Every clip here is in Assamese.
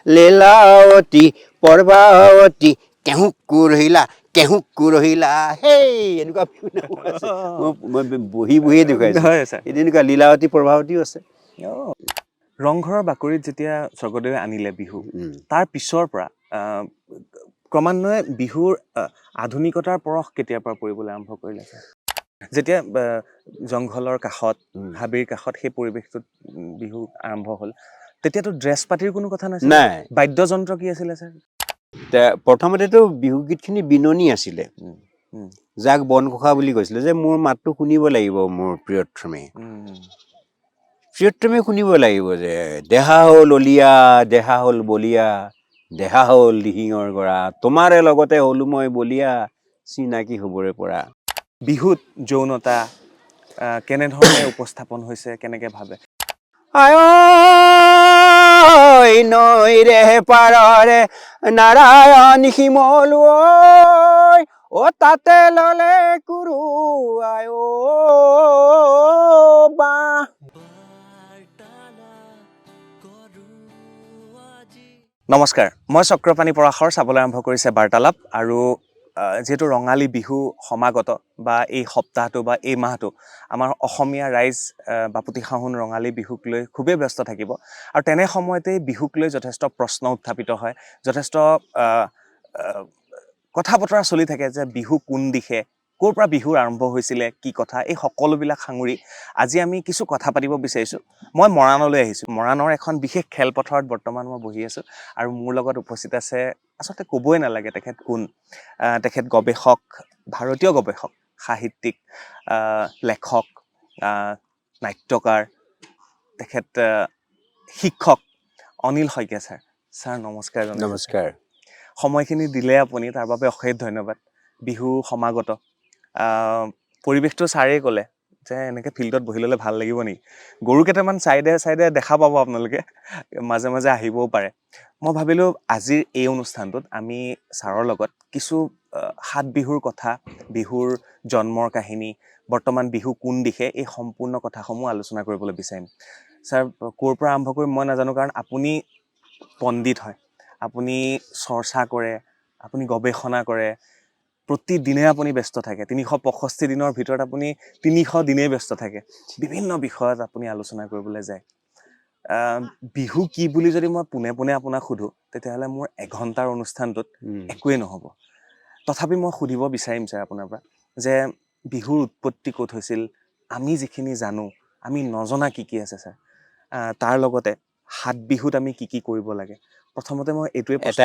লীলাৱতী পৰ্বাৱতী কেহু ৰহিলা হেই এনেকুৱা আছে মই বহিয়ে দেখুৱাইছো এই তেনেকুৱা লীলাৱতী পৰ্বাৱতীও আছে ৰংঘৰৰ বাকৰিত যেতিয়া স্বৰ্গদেৱে আনিলে বিহু তাৰ পিছৰ পৰা ক্ৰমান্বয়ে বিহুৰ আধুনিকতাৰ পৰশ কেতিয়াৰ পৰা পৰিবলৈ আৰম্ভ কৰিলে যেতিয়া জংঘলৰ কাষত হাবিৰ কাষত সেই পৰিৱেশটোত বিহু আৰম্ভ হ'ল তেতিয়াতো ড্ৰেছ পাতিৰ কোনো কথা নাছিল নাই বাদ্যযন্ত্ৰ কি আছিলে ছাৰ প্ৰথমতেতো বিহুগীতখিনি বিননি আছিলে যাক বনঘোষা বুলি কৈছিলে যে মোৰ মাতটো শুনিব লাগিব মোৰ প্ৰিয়তমে শুনিব লাগিব যে দেহা হ'ল অলিয়া দেহা হ'ল বলিয়া দেহা হ'ল দিহিঙৰ গৰা তোমাৰে লগতে হ'লো মই বলিয়া চিনাকি হ'বৰে পৰা বিহুত যৌনতা কেনেধৰণে উপস্থাপন হৈছে কেনেকে ভাবে আই নৈৰে পাৰৰে নাৰায়ণ শিমলু ঐ অ তাতে ললে কুৰু আই বা নমস্কাৰ মই চক্ৰপাণী পৰাশৰ চাবলৈ আৰম্ভ কৰিছে বাৰ্তালাপ আৰু যেহেতু ৰঙালী বিহু সমাগত বা এই সপ্তাহটো বা এই মাহটো আমাৰ অসমীয়া ৰাইজ বাপতিসাহোন ৰঙালী বিহুক লৈ খুবেই ব্যস্ত থাকিব আৰু তেনে সময়তেই বিহুক লৈ যথেষ্ট প্ৰশ্ন উত্থাপিত হয় যথেষ্ট কথা বতৰা চলি থাকে যে বিহু কোন দিশে ক'ৰ পৰা বিহুৰ আৰম্ভ হৈছিলে কি কথা এই সকলোবিলাক সাঙুৰি আজি আমি কিছু কথা পাতিব বিচাৰিছোঁ মই মৰাণলৈ আহিছোঁ মৰাণৰ এখন বিশেষ খেলপথাৰত বৰ্তমান মই বহি আছোঁ আৰু মোৰ লগত উপস্থিত আছে আচলতে ক'বই নালাগে তেখেত কোন তেখেত গৱেষক ভাৰতীয় গৱেষক সাহিত্যিক লেখক নাট্যকাৰ তেখেত শিক্ষক অনিল শইকীয়া ছাৰ নমস্কাৰ নমস্কাৰ সময়খিনি দিলে আপুনি তাৰ বাবে অশেষ ধন্যবাদ বিহু সমাগত পৰিৱেশটো ছাৰেই ক'লে যে এনেকৈ ফিল্ডত বহি ল'লে ভাল লাগিব নেকি গৰু কেইটামান চাইডে দেখা পাব আপোনালোকে মাজে মাজে আহিবও পাৰে মই ভাবিলোঁ আজিৰ এই অনুষ্ঠানটোত আমি ছাৰৰ লগত কিছু সাত বিহুৰ কথা বিহুৰ জন্মৰ কাহিনী বৰ্তমান বিহু কোন দিশে এই সম্পূৰ্ণ কথাসমূহ আলোচনা কৰিবলৈ বিচাৰিম ছাৰ ক'ৰ পৰা আৰম্ভ কৰিম মই নাজানো কাৰণ আপুনি পণ্ডিত হয় আপুনি চৰ্চা কৰে আপুনি গৱেষণা কৰে প্ৰতিদিনে আপুনি ব্যস্ত থাকে 365 দিনৰ ভিতৰত আপুনি 300 দিনেই ব্যস্ত থাকে বিভিন্ন বিষয়ত আপুনি আলোচনা কৰিবলৈ যায় বিহু কি বুলি যদি মই পোনে পোনে আপোনাক সোধো তেতিয়াহ'লে মোৰ এঘণ্টাৰ অনুষ্ঠানটোত একোৱেই নহ'ব তথাপি মই সুধিব বিচাৰিম ছাৰ আপোনাৰ পৰা যে বিহুৰ উৎপত্তি ক'ত হৈছিল আমি যিখিনি জানো আমি নজনা কি আছে ছাৰ তাৰ লগতে সাত বিহুত আমি কি কৰিব লাগে প্ৰথমতে মই এইটোৱে এটা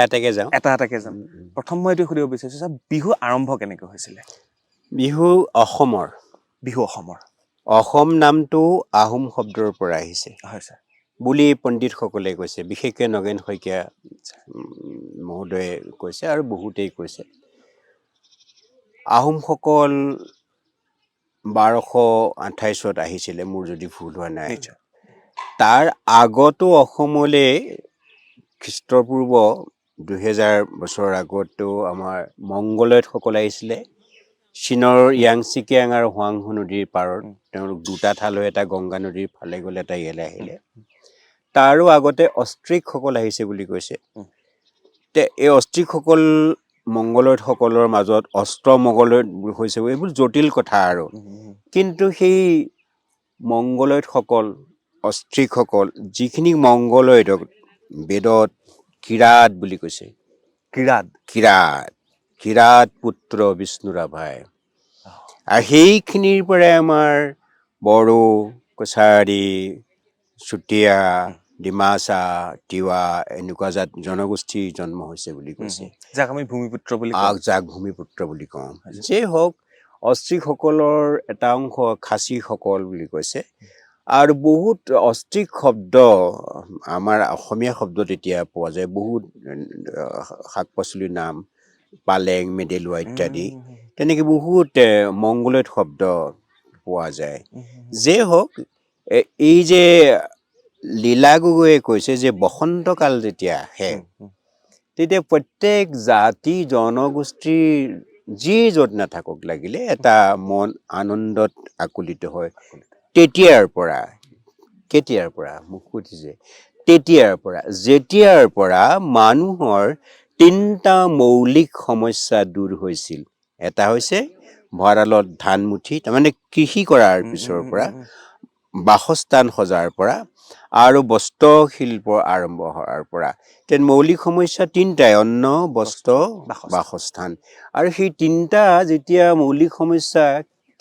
এটাকে যাম প্ৰথম মই এইটোৱে সুধিব বিচাৰিছোঁ ছাৰ বিহু আৰম্ভ কেনেকৈ হৈছিলে বিহু অসমৰ অসম নামটো আহোম শব্দৰ পৰা আহিছে হয় ছাৰ বুলি পণ্ডিতসকলে কৈছে বিশেষকৈ নগেন শইকীয়া মহোদয়ে কৈছে আৰু বহুতেই কৈছে আহোমসকল 1228ত আহিছিলে মোৰ যদি ভুল হোৱা নাই তাৰ আগতো অসমলৈ খ্ৰীষ্টপূৰ্ব 2000 বছৰ আগতো আমাৰ মংগোলয়তসকল আহিছিলে চীনৰ য়াংচি কিয়াং আৰু হুৱাংহো নদীৰ পাৰত তেওঁলোক দুটা ঠালৈ এটা গংগা নদীৰ ফালে গ'লে এটা ইয়ালৈ আহিলে তাৰো আগতে অষ্ট্ৰিকসকল আহিছে বুলি কৈছে তে এই অষ্ট্ৰিকসকল মংগোলয়তসকলৰ মাজত অস্ত্ৰ মংগোলয়ত হৈছে এইবোৰ জটিল কথা আৰু কিন্তু সেই মংগোলয়তসকল অষ্ট্ৰিকসকল যিখিনি মংগোলয়ত বেদত কিৰাত বুলি কৈছে কিৰাত পুত্ৰ বিষ্ণু ৰাভাই আৰু সেইখিনিৰ পৰাই আমাৰ বড়ো কছাৰী চুতীয়া ডিমাচা তিৱা এনেকুৱা জনগোষ্ঠীৰ জন্ম হৈছে বুলি কৈছে যাক আমি ভূমিপুত্ৰ বুলি কওঁ যে হওক অষ্ট্ৰিকসকলৰ এটা অংশ খাচীসকল বুলি কৈছে আৰু বহুত অষ্ট্ৰিক শব্দ আমাৰ অসমীয়া শব্দত এতিয়া পোৱা যায় বহুত শাক পাচলিৰ নাম পালেং মেডেলুৱা ইত্যাদি তেনেকৈ বহুত মংগোলয়ত শব্দ পোৱা যায় যে হওক এই যে লীলা গগৈয়ে কৈছে যে বসন্তকাল যেতিয়া আহে তেতিয়া প্ৰত্যেক জাতি জনগোষ্ঠীৰ যি য'ত নাথাকক লাগিলে এটা মন আনন্দত আকুলিত হয় কেতিয়াৰ পৰা মোক সুধিছে যেতিয়াৰ পৰা মানুহৰ 3টা মৌলিক সমস্যা দূৰ হৈছিল। এটা হৈছে ভঁৰালত ধান মুঠি, তাৰমানে কৃষি কৰাৰ পিছৰ পৰা, বাসস্থান সজাৰ পৰা আৰু বস্ত্ৰ শিল্প আৰম্ভ হোৱাৰ পৰা। তেন মৌলিক সমস্যা 3টাই: অন্ন, বস্ত্ৰ, বাসস্থান। আৰু সেই 3টা যেতিয়া মৌলিক সমস্যা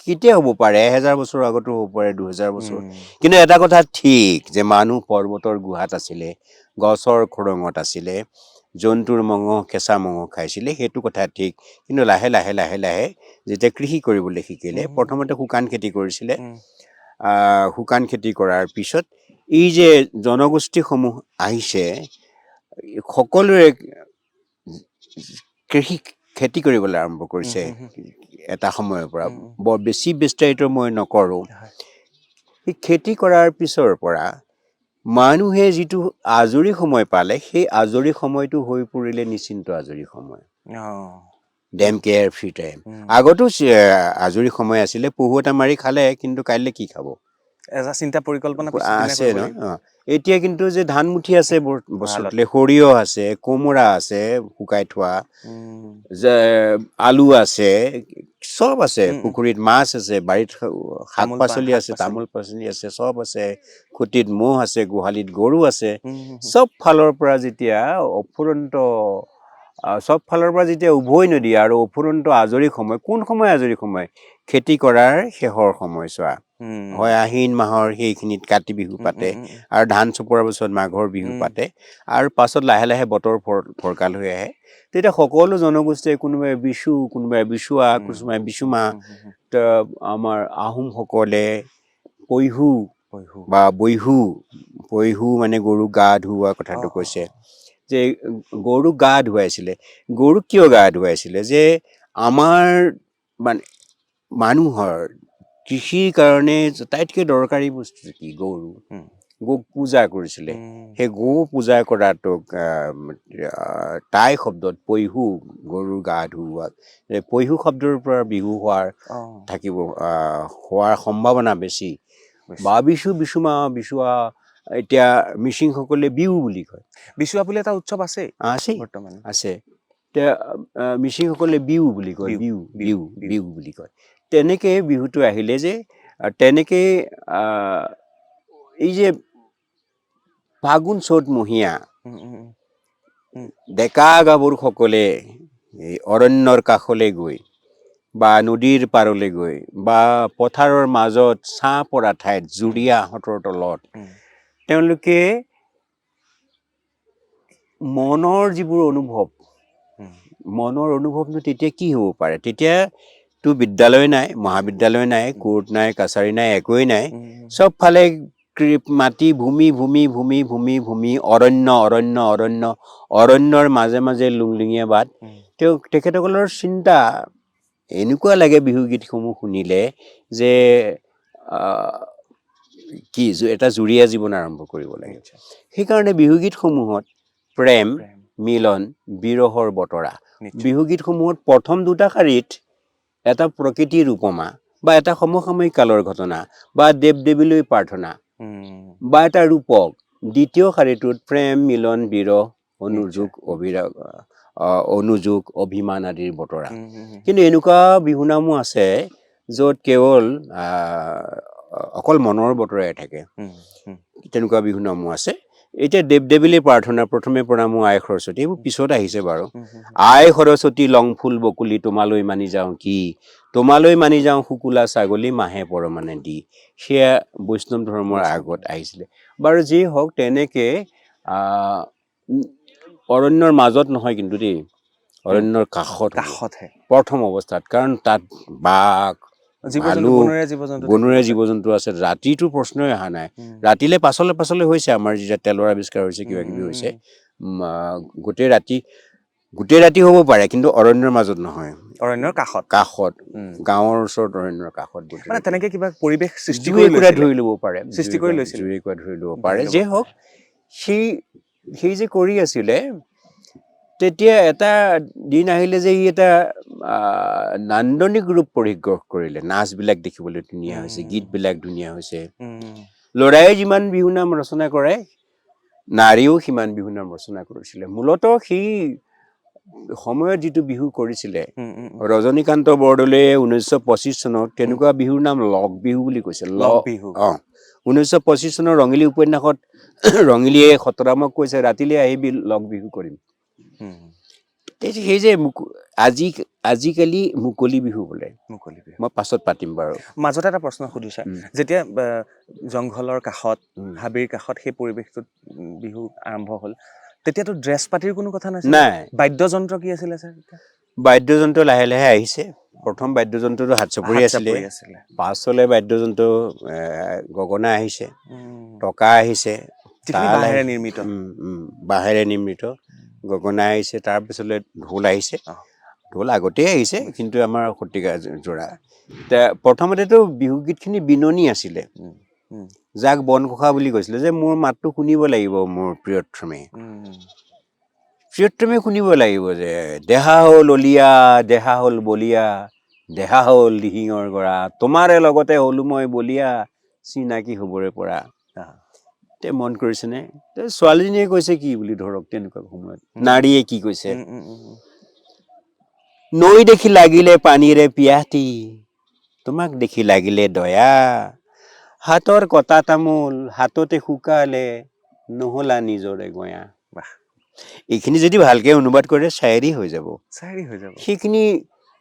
কেতিয়া হ'ব পাৰে, 1000 বছৰৰ আগতো হ'ব পাৰে, 2000 বছৰ। কিন্তু এটা কথা ঠিক যে মানুহ পৰ্বতৰ গুহাত আছিলে, গছৰ খুৰঙত আছিলে, জন্তুৰ কেঁচা মঙহ খাইছিলে, সেইটো কথা ঠিক। কিন্তু লাহে লাহে লাহে লাহে যেতিয়া কৃষি কৰিবলৈ শিকিলে, প্ৰথমতে শুকান খেতি কৰিছিলে। শুকান খেতি কৰাৰ পিছত এই যে জনগোষ্ঠীসমূহ আহিছে, সকলোৰে খেতি কৰিবলৈ আৰম্ভ কৰিছে এটা সময়ৰ পৰা। বৰ বেছি বিস্তাৰিত মই নকৰোঁ। সেই খেতি কৰাৰ পিছৰ পৰা মানুহে যিটো আজৰি সময় পালে, সেই আজৰি সময়টো হৈ পৰিলে নিশ্চিন্ত আজৰি সময়, ডেম কেয়াৰ ফ্ৰী টাইম। আগতো আজৰি সময় আছিলে, পহু এটা মাৰি খালে, কিন্তু কাইলৈ কি খাব এটা চিন্তা পৰিকল্পনা আছে ন। এতিয়া কিন্তু যে ধান মুঠি আছে বছৰতলে, সৰিয়হ আছে, কোমোৰা আছে শুকাই থোৱা, যে আলু আছে, চব আছে, পুখুৰীত মাছ আছে, বাৰীত শাক পাচলি আছে, তামোল পাচলি আছে, চব আছে, খুঁটিত মহ আছে, গোহালিত গৰু আছে। চব ফালৰ পৰা যেতিয়া উভৈ নদী আৰু অফুৰন্ত আজৰি সময়, কোন সময় আজৰি সময়? খেতি কৰাৰ শেষৰ সময়ছোৱা, হয় আহিন মাহৰ সেইখিনিত কাতি বিহু পাতে, আৰু ধান চপোৱাৰ পিছত মাঘৰ বিহু পাতে, আৰু পাছত লাহে লাহে বতৰ ফৰকাল হৈ আহে। তেতিয়া সকলো জনগোষ্ঠীয়ে, কোনোবাই বিচু, কোনোবাই বিচুৱা, কোনোবাই বিচুমা, আমাৰ আহোমসকলে পৈহু বা বৈহু মানে গৰুক গা ধুওৱা কথাটো কৈছে, যে গৰুক গা ধুৱাইছিলে। গৰুক কিয় গা ধুৱাইছিলে? যে আমাৰ মানে মানুহৰ কৃষিৰ কাৰণে আটাইতকৈ দৰকাৰী বস্তু কি? গৰু। গৌক পূজা কৰিছিলে। সেই গৌ পূজা কৰাটোক টাই শব্দত পৈহু, গৰুৰ গা ধুওৱা, পৈহু শব্দৰ পৰা বিহু হোৱাৰ সম্ভাৱনা বেছি। বা বিচু, বিচুমা, বিচুৱা, এতিয়া মিচিংসকলে বিহু বুলি কয়। বিচুৱা বুলি এটা উৎসৱ আছে বৰ্তমান আছে। এতিয়া মিচিংসকলে বিহু বুলি কয়, বিহু বুলি কয়। তেনেকে বিহুটো আহিলে যে, তেনেকে এই যে ফাগুন চ'ত মহীয়া ডেকা গাভৰুসকলে এই অৰণ্যৰ কাষলৈ গৈ, বা নদীৰ পাৰলৈ গৈ, বা পথাৰৰ মাজত ছাঁ পৰা ঠাইত, জুৰীয়া আহঁতৰ তলত, তেওঁলোকে মনৰ যিবোৰ অনুভৱনো তেতিয়া কি হ'ব পাৰে? তেতিয়াতো বিদ্যালয় নাই, মহাবিদ্যালয় নাই, কোৰ্ট নাই, কাছাৰী নাই, একোৱেই নাই। চব ফালে মাটি, ভূমি, অৰণ্যৰ মাজে মাজে লুংলুঙীয়া বাট। তেখেতসকলৰ চিন্তা এনেকুৱা লাগে বিহুগীতসমূহ শুনিলে, যে এটা জুৰীয়া জীৱন আৰম্ভ কৰিব লাগে। সেইকাৰণে বিহুগীতসমূহত প্ৰেম, মিলন, বিৰহৰ বতৰা। বিহুগীতসমূহত প্ৰথম 2টা শাৰীত এটা প্ৰকৃতিৰ উপমা, বা এটা সমসাময়িক কালৰ ঘটনা, বা দেৱ দেৱীলৈ প্ৰাৰ্থনা, বা এটা ৰূপক। দ্বিতীয় শাৰীটোত প্ৰেম, মিলন, বিৰহ, অনুযোগ, অভিমান আদিৰ বতৰা। কিন্তু এনেকুৱা বিহুনামো আছে য'ত কেৱল অকল মনৰ বতৰাই থাকে, তেনেকুৱা বিহুনামো আছে। এতিয়া দেৱ দেৱীলৈ প্ৰাৰ্থনা, প্ৰথমে প্ৰণামো আই সৰস্বতী, এইবোৰ পিছত আহিছে বাৰু। আই সৰস্বতী লং ফুল বকুলি, তোমালৈ মানি যাওঁ কি, তোমালৈ মানি যাওঁ শুকুলা ছাগলী, মাহে পৰমানে দি। সেয়া বৈষ্ণৱ ধৰ্মৰ আগত আহিছিলে বাৰু। যি হওক, তেনেকে অৰণ্যৰ মাজত নহয় কিন্তু দেই, অৰণ্যৰ কাষতহে প্ৰথম অৱস্থাত, কাৰণ তাত বাঘ, ভালুক, বনৰীয়া জীৱ জন্তু আছে। ৰাতিটো প্ৰশ্নই অহা নাই। ৰাতিলে পাছলে হৈছে, আমাৰ যেতিয়া তেলৰ আৱিষ্কাৰ হৈছে, কিবা কিবি হৈছে, গোটেই ৰাতি হ'ব পাৰে, কিন্তু অৰণ্যৰ মাজত নহয়, অৰণ্যৰ কাষত, গাঁৱৰ ওচৰত, অৰণ্যৰ কাষত। তেনেকে কিবা পৰিৱেশ সৃষ্টি কৰি ল'ব পাৰে, যে হওক, সেই যে কৰি আছিলে, তেতিয়া এটা দিন আহিলে যে ই এটা নান্দনিক ৰূপ পৰিগ্ৰহ কৰিলে। নাচবিলাক দেখিবলৈ ধুনীয়া হৈছে, গীতবিলাক ধুনীয়া হৈছে। ল'ৰাই যিমান বিহুনাম ৰচনা কৰে, নাৰীয়েও সিমান বিহু নাম ৰচনা কৰিছিলে মূলতঃ সেই সময়ত যিটো বিহু কৰিছিলে ৰজনীকান্ত বৰদলৈয়ে 1925 চনত তেনেকুৱা বিহুৰ নাম লগ বিহু বুলি কৈছে লগ বিহু 1925 চনৰ ৰঙিলী উপন্যাসত ৰঙিলীয়ে খতৰামক কৈছে ৰাতিলৈ আহিবি লগ বিহু কৰিম সেই যে আজিকালি মুকলি বিহু বোলে মুকলি বিহু মই পাছত পাতিম বাৰু মাজতে এটা প্ৰশ্ন সুধো ছাৰ যেতিয়া জংঘলৰ কাষত হাবিৰ কাষত সেই পৰিৱেশটোত বিহু আৰম্ভ হ'ল তেতিয়াতো ড্ৰেছ পাতিৰ কোনো কথা নাছিল নাই বাদ্যযন্ত্ৰ কি আছিলে ছাৰ বাদ্যযন্ত্ৰ লাহে লাহে আহিছে প্ৰথম বাদ্যযন্ত্ৰটো হাত চাপৰি আছিলে পাছলে বাদ্যযন্ত্ৰ গগনা আহিছে টকা আহিছে বাঁহেৰে নিৰ্মিত বাঁহেৰে নিৰ্মিত গগনা আহিছে তাৰপিছলৈ ঢোল আহিছে ঢোল আগতেই আহিছে কিন্তু আমাৰ শতিকা জোৰা প্ৰথমতেতো বিহুগীতখিনি বিননি আছিলে যাক বনঘোষা বুলি কৈছিলে যে মোৰ মাতটো শুনিব লাগিব মোৰ প্ৰিয়তমে শুনিব লাগিব যে দেহা হ'ল অলিয়া দেহা হ'ল বলিয়া দেহা হ'ল দিহিঙৰ গৰা তোমাৰে লগতে হ'লো মই বলিয়া চিনাকি হ'বৰে পৰা তে মন কৰিছেনে ছোৱালীজনীয়ে কৈছে কি বুলি ধৰক তেনেকুৱা সময়ত নাৰীয়ে কি কৈছে নৈ দেখি লাগিলে পানীৰে পিয়াহতি তোমাক দেখি লাগিলে দয়া হাতৰ কটা তামোল হাততে শুকালে নহলা নিজৰে গয়া এইখিনি যদি ভালকে অনুবাদ কৰে চায়েৰী হৈ যাব সেইখিনি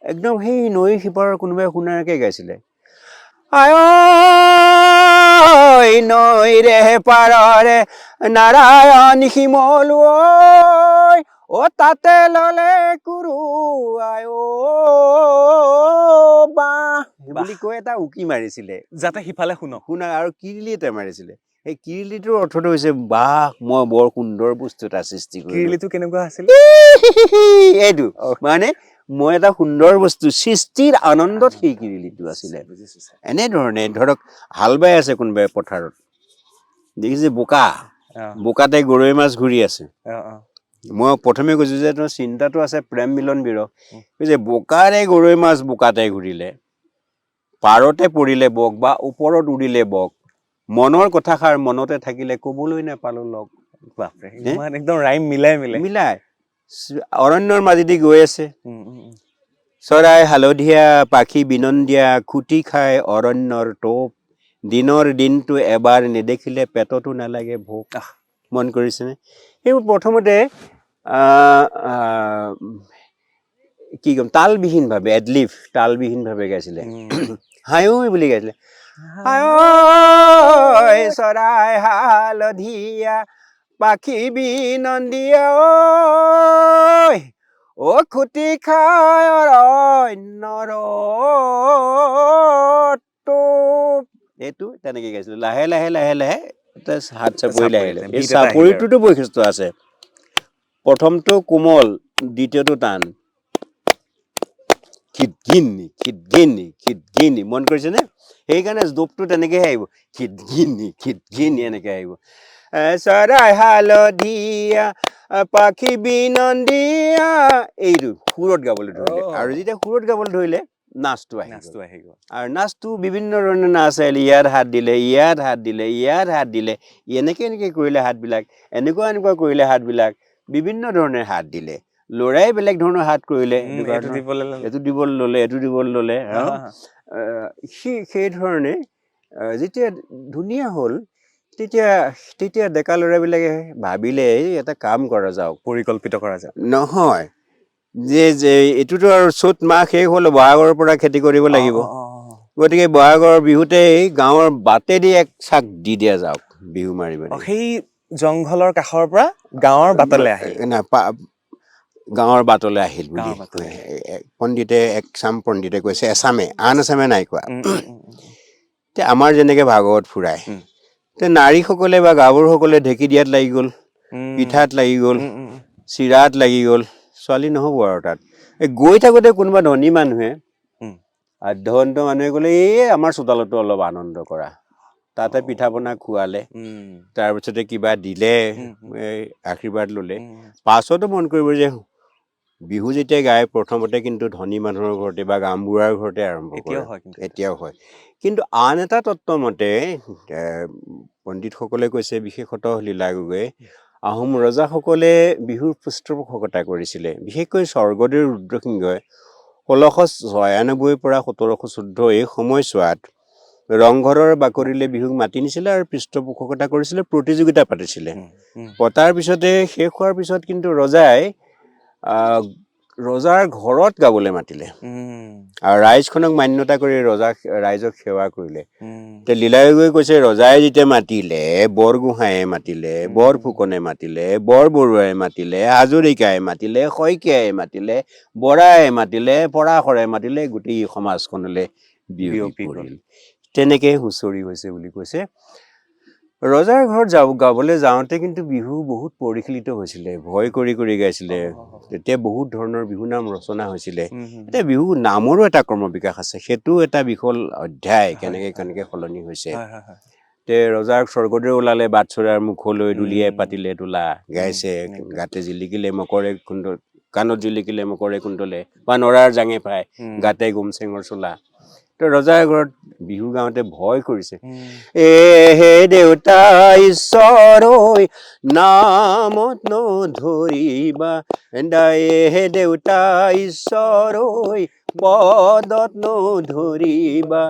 একদম সেই নৈ সিপাৰৰ কোনোবাই শুনাৰকে গাইছিলে আই নৈৰে পাৰৰে নাৰায়ণ শিমল ঐ তাতে ললে কুৰু আই বাহ বুলি কৈ এটা উকি মাৰিছিলে যাতে সিফালে শুনা আৰু কিৰিলি এটা মাৰিছিলে সেই কিৰিলিটোৰ অৰ্থটো হৈছে বাহ মই বৰ সুন্দৰ বস্তু এটা সৃষ্টি কৰিলো কিৰিলিটো কেনেকুৱা আছিল এইটো মানে মই এটা সুন্দৰ বস্তু সৃষ্টিৰ আনন্দত সেই কিৰিলিটো আছিলে এনেধৰণে ধৰক হাল বাই আছে কোনোবাই পথাৰত দেখিছে বোকাতে গৰৈ মাছ ঘূৰি আছে মই প্ৰথমে কৈছো যে তোমাৰ চিন্তাটো আছে প্ৰেম মিলন বিৰহ যে বোকাৰে গৰৈ মাছ বোকাতে ঘূৰিলে পাৰতে পৰিলে বক বা ওপৰত উৰিলে বক মনৰ কথাষাৰ মনতে থাকিলে কবলৈ নাপালো লগ একদম ৰাইম মিলাই অৰণ্যৰ মাজেদি গৈ আছে চৰাই হালধীয়া পাখি বিনন্দীয়া খুটি খাই অৰণ্যৰ টোপ দিনৰ দিনটো এবাৰ নেদেখিলে পেটতো নালাগে ভোক মন কৰিছেনে সেইবোৰ প্ৰথমতে কি কম তালবিহীন ভাৱে এডলিফ তালবিহীন ভাৱে গাইছিলে হায়ৈ বুলি গাইছিলে হায়ৈ চৰাই হালধীয়া পাখি বিনন্দীয়া ঐ খুটি খাই অৰণ্যৰ টোপ এইটো তেনেকে গাইছিলো লাহে লাহে লাহে লাহে হাত চাপৰি লাহে লাহে এই চাপৰিটোতো বৈশিষ্ট্য আছে প্ৰথমটো কোমল দ্বিতীয়টো টান খিটগিনি মন কৰিছেনে সেইকাৰণে জোপটো তেনেকেহে আহিব খিটগিনি এনেকে আহিব চৰাই হালধীয়া পাখি বিনন্দীয়া এইটো সুৰত গাবলৈ ধৰিলে আৰু যেতিয়া সুৰত গাবলৈ ধৰিলে নাচটো আহি গ'ল আৰু নাচটো বিভিন্ন ধৰণৰ নাচ আহিলে ইয়াত হাত দিলে ইয়াত হাত দিলে ইয়াত হাত দিলে এনেকে কৰিলে হাতবিলাক এনেকুৱা কৰিলে হাতবিলাক বিভিন্ন ধৰণে হাত দিলে ল'ৰাই বেলেগ ধৰণৰ হাত কৰিলে এইটো দিবলৈ ললে সেই ধৰণে যেতিয়া ধুনীয়া হ'ল তেতিয়া ডেকা ল'ৰাবিলাকে ভাবিলে এটা কাম কৰা যাওক পৰিকল্পিত কৰা যাওক নহয় যে এইটোতো আৰু চ'ত মাহ শেষ হ'ল বহাগৰ পৰা খেতি কৰিব লাগিব গতিকে বহাগৰ বিহুতে গাঁৱৰ বাটেদি এক চাক দি দিয়া যাওক বিহু মাৰিব সেই জংঘলৰ কাষৰ পৰা গাঁৱৰ বাটলৈ আহিল গাঁৱৰ বাটলৈ আহিল বুলি পণ্ডিতে একচাম পণ্ডিতে কৈছে এচামে আন এচামে নাই কোৱা আমাৰ যেনেকে ভাগৱত ফুৰাই নাৰীসকলে বা গাভৰুসকলে ঢেঁকী দিয়াত লাগি গ'ল পিঠাত লাগি গ'ল চিৰাত লাগি গ'ল ছোৱালী নহ'ব আৰু তাত গৈ থাকোতে কোনোবা ধনী মানুহে আধ্যৱন্ত মানুহে ক'লে আমাৰ চোতালতো অলপ আনন্দ কৰা তাতে পিঠা পনা খোৱালে তাৰপিছতে কিবা দিলে আশীৰ্বাদ ল'লে পাছতো মন কৰিব যে বিহু যেতিয়া গায় প্ৰথমতে কিন্তু ধনী মানুহৰ ঘৰতে বা গামবুঢ়াৰ ঘৰতে আৰম্ভ কৰে, এতিয়াও হয় কিন্তু এতিয়াও হয়। কিন্তু আন এটা তত্ত্ব মতে পণ্ডিতসকলে কৈছে, বিশেষতঃ লীলা গগৈয়ে, আহোম ৰজাসকলে বিহুৰ পৃষ্ঠপোষকতা কৰিছিলে, বিশেষকৈ স্বৰ্গদেউ ৰুদ্ৰসিংহই 1696 পৰা 1714 এই সময়ছোৱাত ৰংঘৰৰ বাকৰিলে বিহুক মাতি নিছিলে আৰু পৃষ্ঠপোষকতা কৰিছিলে, প্ৰতিযোগিতা পাতিছিলে। পতাৰ পিছতে শেষ হোৱাৰ পিছত কিন্তু ৰজাৰ ঘৰত গাবলৈ মাতিলে আৰু ৰাইজখনক মান্যতা কৰি ৰাইজক সেৱা কৰিলে। লীলা গগৈয়ে কৈছে, ৰজাই যেতিয়া মাতিলে, বৰগোহাঁয়ে মাতিলে, বৰফুকনে মাতিলে, বৰবৰুৱাই মাতিলে, হাজৰিকাই মাতিলে, শইকীয়াই মাতিলে, বৰাই মাতিলে, পৰাশৰে মাতিলে, গোটেই সমাজখনলৈ বিয়পি পৰিল। তেনেকে হুঁচৰি হৈছে বুলি কৈছে। ৰজাৰ ঘৰত গাবলৈ যাওঁতে কিন্তু বিহু বহুত পৰিশীলিত হৈছিলে, ভয় কৰি কৰি গাইছিলে। তেতিয়া বহুত ধৰণৰ বিহু নাম ৰচনা হৈছিলে। এতিয়া বিহু নামৰো এটা ক্ৰম বিকাশ আছে, সেইটো এটা বিশল অধ্যায়, কেনেকে সলনি হৈছে। ৰজাৰ স্বৰ্গদেউ ওলালে, বাটচৰাৰ মুখলৈ দুলিয়াই পাতিলে তোলা, গাইছে, গাতে জিলিকিলে মকৰে কুণ্ডল, কাণত জিলিকিলে মকৰে কুণ্ডলে, বা নৰাৰ জাঙে পায়, গাতে গুমচেঙৰ চোলা। ৰজাৰ ঘৰত বিহু গাওঁতে ভয় কৰিছে, হে দেউতা ঈশ্বৰ ঐ নামত নধৰিবা, হে দেউতা ঈশ্বৰ ঐ পদত নধৰিবা,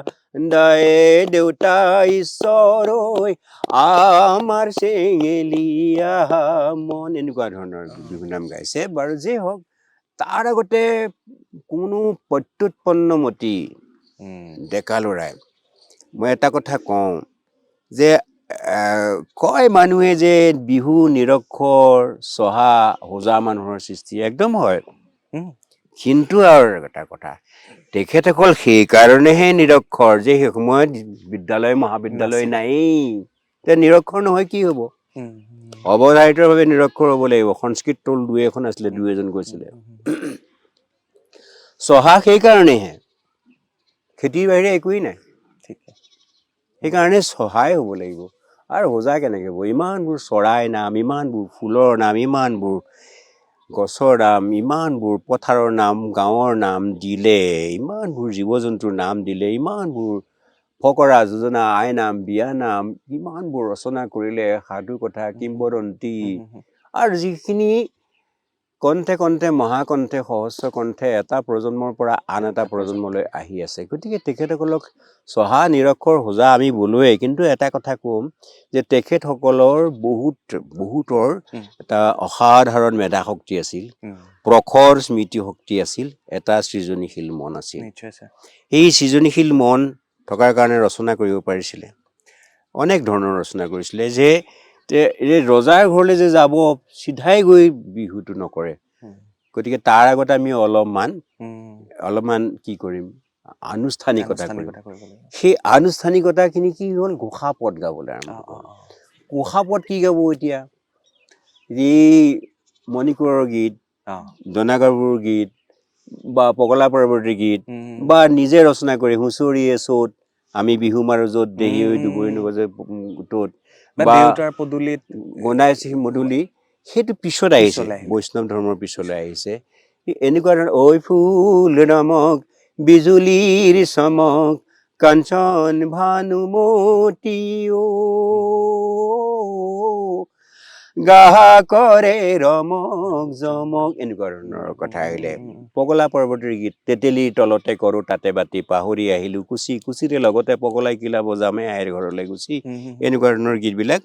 দেউতা ঈশ্বৰ ঐ আমাৰ চেঙেলীয়া মন, এনেকুৱা ধৰণৰ বিহু নাম গাইছে। বাৰু যি হওক, তাৰ আগতে কোনো প্ৰত্যুৎপন্নমতি ডেকা ল'ৰাই, মই এটা কথা কওঁ যে কয় মানুহে যে বিহু নিৰক্ষৰ চহা হোজা মানুহৰ সৃষ্টি, একদম হয়। কিন্তু আৰু এটা কথা, তেখেত অকল সেইকাৰণেহে নিৰক্ষৰ যে সেই সময়ত বিদ্যালয় মহাবিদ্যালয় নায়েই, নিৰক্ষৰ নহয় কি হব? অৱধাৰিতভাৱে নিৰক্ষৰ হব লাগিব। সংস্কৃত টোল 2 এখন আছিলে, 2 এজন গৈছিলে। চহা সেইকাৰণেহে, খেতিৰ বাহিৰে একোৱেই নাই, সেইকাৰণে চহাই হ'ব লাগিব। আৰু হোজা কেনেকে হ'ব? ইমানবোৰ চৰাই নাম, ইমানবোৰ ফুলৰ নাম, ইমানবোৰ গছৰ নাম, ইমানবোৰ পথাৰৰ নাম, গাঁৱৰ নাম দিলে, ইমানবোৰ জীৱ জন্তুৰ নাম দিলে, ইমানবোৰ ফকৰা যোজনা, আই নাম, বিয়া নাম, ইমানবোৰ ৰচনা কৰিলে, সাধু কথা, কিংবদন্তি, আৰু যিখিনি কণ্ঠে কণ্ঠে, মহাকণ্ঠে, সহস্ৰ কণ্ঠে এটা প্ৰজন্মৰ পৰা আন এটা প্ৰজন্মলৈ আহি আছে। গতিকে তেখেতসকলক চহা নিৰক্ষৰ হোজা আমি বোলোৱেই, কিন্তু এটা কথা কম যে তেখেতসকলৰ বহুতৰ এটা অসাধাৰণ মেধা শক্তি আছিল, প্ৰখৰ স্মৃতি শক্তি আছিল, এটা সৃজনীশীল মন আছিল। এই সৃজনীশীল মন থকাৰ কাৰণে ৰচনা কৰিব পাৰিছিলে, অনেক ধৰণৰ ৰচনা কৰিছিলে। যে ৰজাৰ ঘৰলৈ যে যাব, চিধাই গৈ বিহুটো নকৰে। গতিকে তাৰ আগতে আমি অলপমান কি কৰিম, আনুষ্ঠানিকতা কৰিম। সেই আনুষ্ঠানিকতাখিনি কি হ'ল, ঘোষাপদ গাবলৈ আৰম্ভ হ'ল। ঘোষাপদ কি গাব এতিয়া? এই মণিপুৰৰ গীত, দনাগাভৰুৰ গীত, বা পগলা পৰৱৰ্তী গীত, বা নিজে ৰচনা কৰি হুঁচৰিয়ে চ'ত, আমি বিহু মাৰো য'ত, দেহি হৈ দুবৰি নগজে ত'ত, বা পদূলিত গনাইছে মধুলি, সেইটো পিছত আহিছে, বৈষ্ণৱ ধৰ্মৰ পিছলৈ আহিছে। এনেকুৱা ধৰণৰ, ঐ ফুল ৰমক বিজুলীৰ চমক, কাঞ্চন ভানুমতী ও, গাহা কৰে ৰমক জমক, এনেকুৱা ধৰণৰ কথা আহিলে। পগলা পৰৱৰ্তীৰ গীত, তেতেলীৰ তলতে কৰো তাতে বাতি, পাহৰি আহিলো কুচি, কুচিৰে লগতে পগলাই কিলাব যামে আইৰ ঘৰলৈ গুচি, এনেকুৱা ধৰণৰ গীতবিলাক